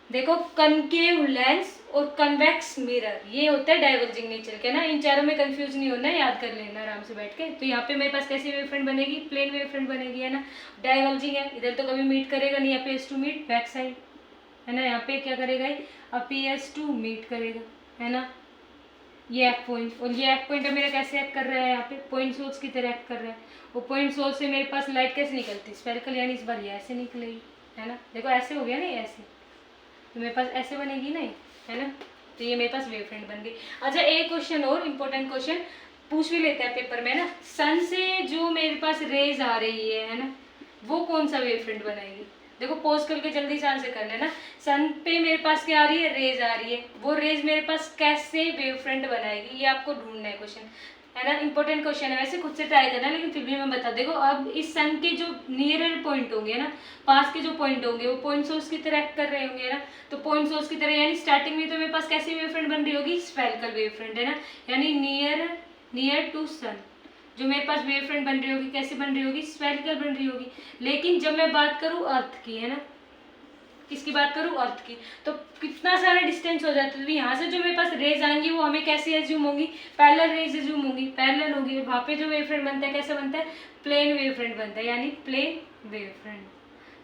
देखो कनकेव लेंस और कन्वेक्स मिरर ये होता है डाइवर्जिंग नेचर के ना। इन चारों में कंफ्यूज नहीं होना है, याद कर लेना आराम से बैठ के। तो यहाँ पे मेरे पास कैसी वेव फ्रंट बनेगी, प्लेन वेव फ्रंट बनेगी, है ना। डाइवर्जिंग है, इधर तो कभी मीट करेगा नहीं, appears to meet back side, है ना। यहाँ पे क्या करेगा, अपीयर्स टू मीट करेगा, है ना। ये एफ पॉइंट, और ये एफ पॉइंट मेरा कैसे एक्ट कर रहा है, यहाँ पे पॉइंट सोर्स की तरह एक्ट कर रहा है। वो पॉइंट सोर्स से मेरे पास लाइट कैसे निकलती है, स्फेरिकल, यानी इस बार ये ऐसे निकलेगी, है ना। देखो ऐसे हो गया ना, ऐसे, तो मेरे पास ऐसे बनेगी ना, है ना। तो ये मेरे पास वेव फ्रंट बन गई। अच्छा एक क्वेश्चन और इम्पोर्टेंट क्वेश्चन पूछ भी लेते हैं पेपर में ना, सन से जो मेरे पास रेज आ रही है ना, वो कौन सा वेव फ्रंट बनाएगी। देखो पोज करके जल्दी से आंसर कर लेना। सन पे मेरे पास क्या आ रही है, रेज आ रही है, वो रेज मेरे पास कैसे वेव फ्रंट बनाएगी, ये आपको ढूंढना है क्वेश्चन, है ना। इंपॉर्टेंट क्वेश्चन है, वैसे खुद से ट्राई करना, लेकिन फिर भी मैं बता। देखो अब इस सन के जो नियरर पॉइंट होंगे ना, पास के जो पॉइंट होंगे, वो पॉइंट सोर्स की तरह एक्ट कर रहे होंगे ना। तो पॉइंट सोर्स की तरह, यानी स्टार्टिंग में तो मेरे पास कैसी वेव फ्रंट बन रही होगी, स्फेरिकल वेव फ्रंट, है ना। यानी नियर टू सन जो मेरे पास वेव फ्रंट बन रही होगी, कैसे बन रही होगी, स्फेरिकल बन रही होगी। लेकिन जब मैं बात करूँ अर्थ की, है ना, किसकी बात करूँ, अर्थ की, तो कितना सारा डिस्टेंस हो जाता है। तो यहाँ से जो मेरे पास रेज आएंगी वो हमें कैसे एज्यूम होंगी, पैरेलल रेज एज्यूम होंगी, पैरेलल होगी। वहाँ पे जो वेव फ्रंट बनता है कैसे बनता है, प्लेन वेव फ्रंट बनता है, यानी प्लेन वेव फ्रंट।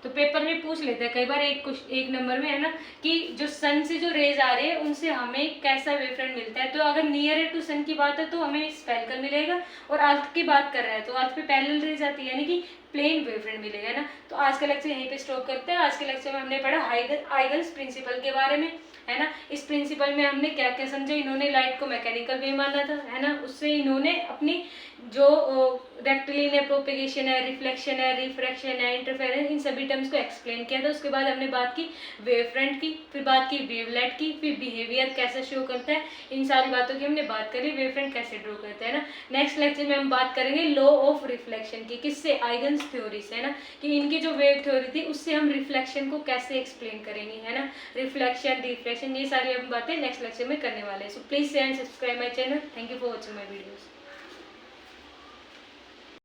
तो पेपर में पूछ लेते हैं कई बार एक नंबर में, है ना, कि जो सन से जो रेज आ रहे हैं उनसे हमें कैसा वेव फ्रंट मिलता है। तो अगर नियर टू सन की बात है तो हमें स्फेरिकल मिलेगा, और अर्थ की बात कर रहा है तो अर्थ पे पैरेलल रेज आती है, यानी कि प्लेन वेव फ्रंट मिलेगा ना। तो आज का लेक्चर यहीं पे स्टॉप करते हैं। आज के लेक्चर में हमने पढ़ा हाइगन्स प्रिंसिपल के बारे में, है ना। इस प्रिंसिपल में हमने क्या क्या समझा, इन्होंने लाइट को मैकेनिकल वेव माना था, है ना। उससे इन्होंने अपनी जो रेक्टिलिनियर प्रोपेगेशन है, रिफ्लेक्शन है, रिफ्रैक्शन है, इंटरफेरेंस, इन सभी टर्म्स को एक्सप्लेन किया था। उसके बाद हमने बात की वेव फ्रंट की, फिर बात की वेवलेट की, फिर बिहेवियर कैसे शो करता है, इन सारी बातों की हमने बात करी। वेव फ्रंट कैसे ड्रॉ करता है ना। नेक्स्ट लेक्चर में हम बात करेंगे लॉ ऑफ रिफ्लेक्शन की, किससे, आइगन्स थ्योरी से, है ना, कि इनकी जो वेव थ्योरी थी उससे हम रिफ्लेक्शन को कैसे एक्सप्लेन करेंगे, है ना। रिफ्लेक्शन, रिफ्लेक्शन, ये सारी हम बातें नेक्स्ट लेक्चर में करने वाले हैं। So please share and subscribe my channel. Thank you for watching my videos.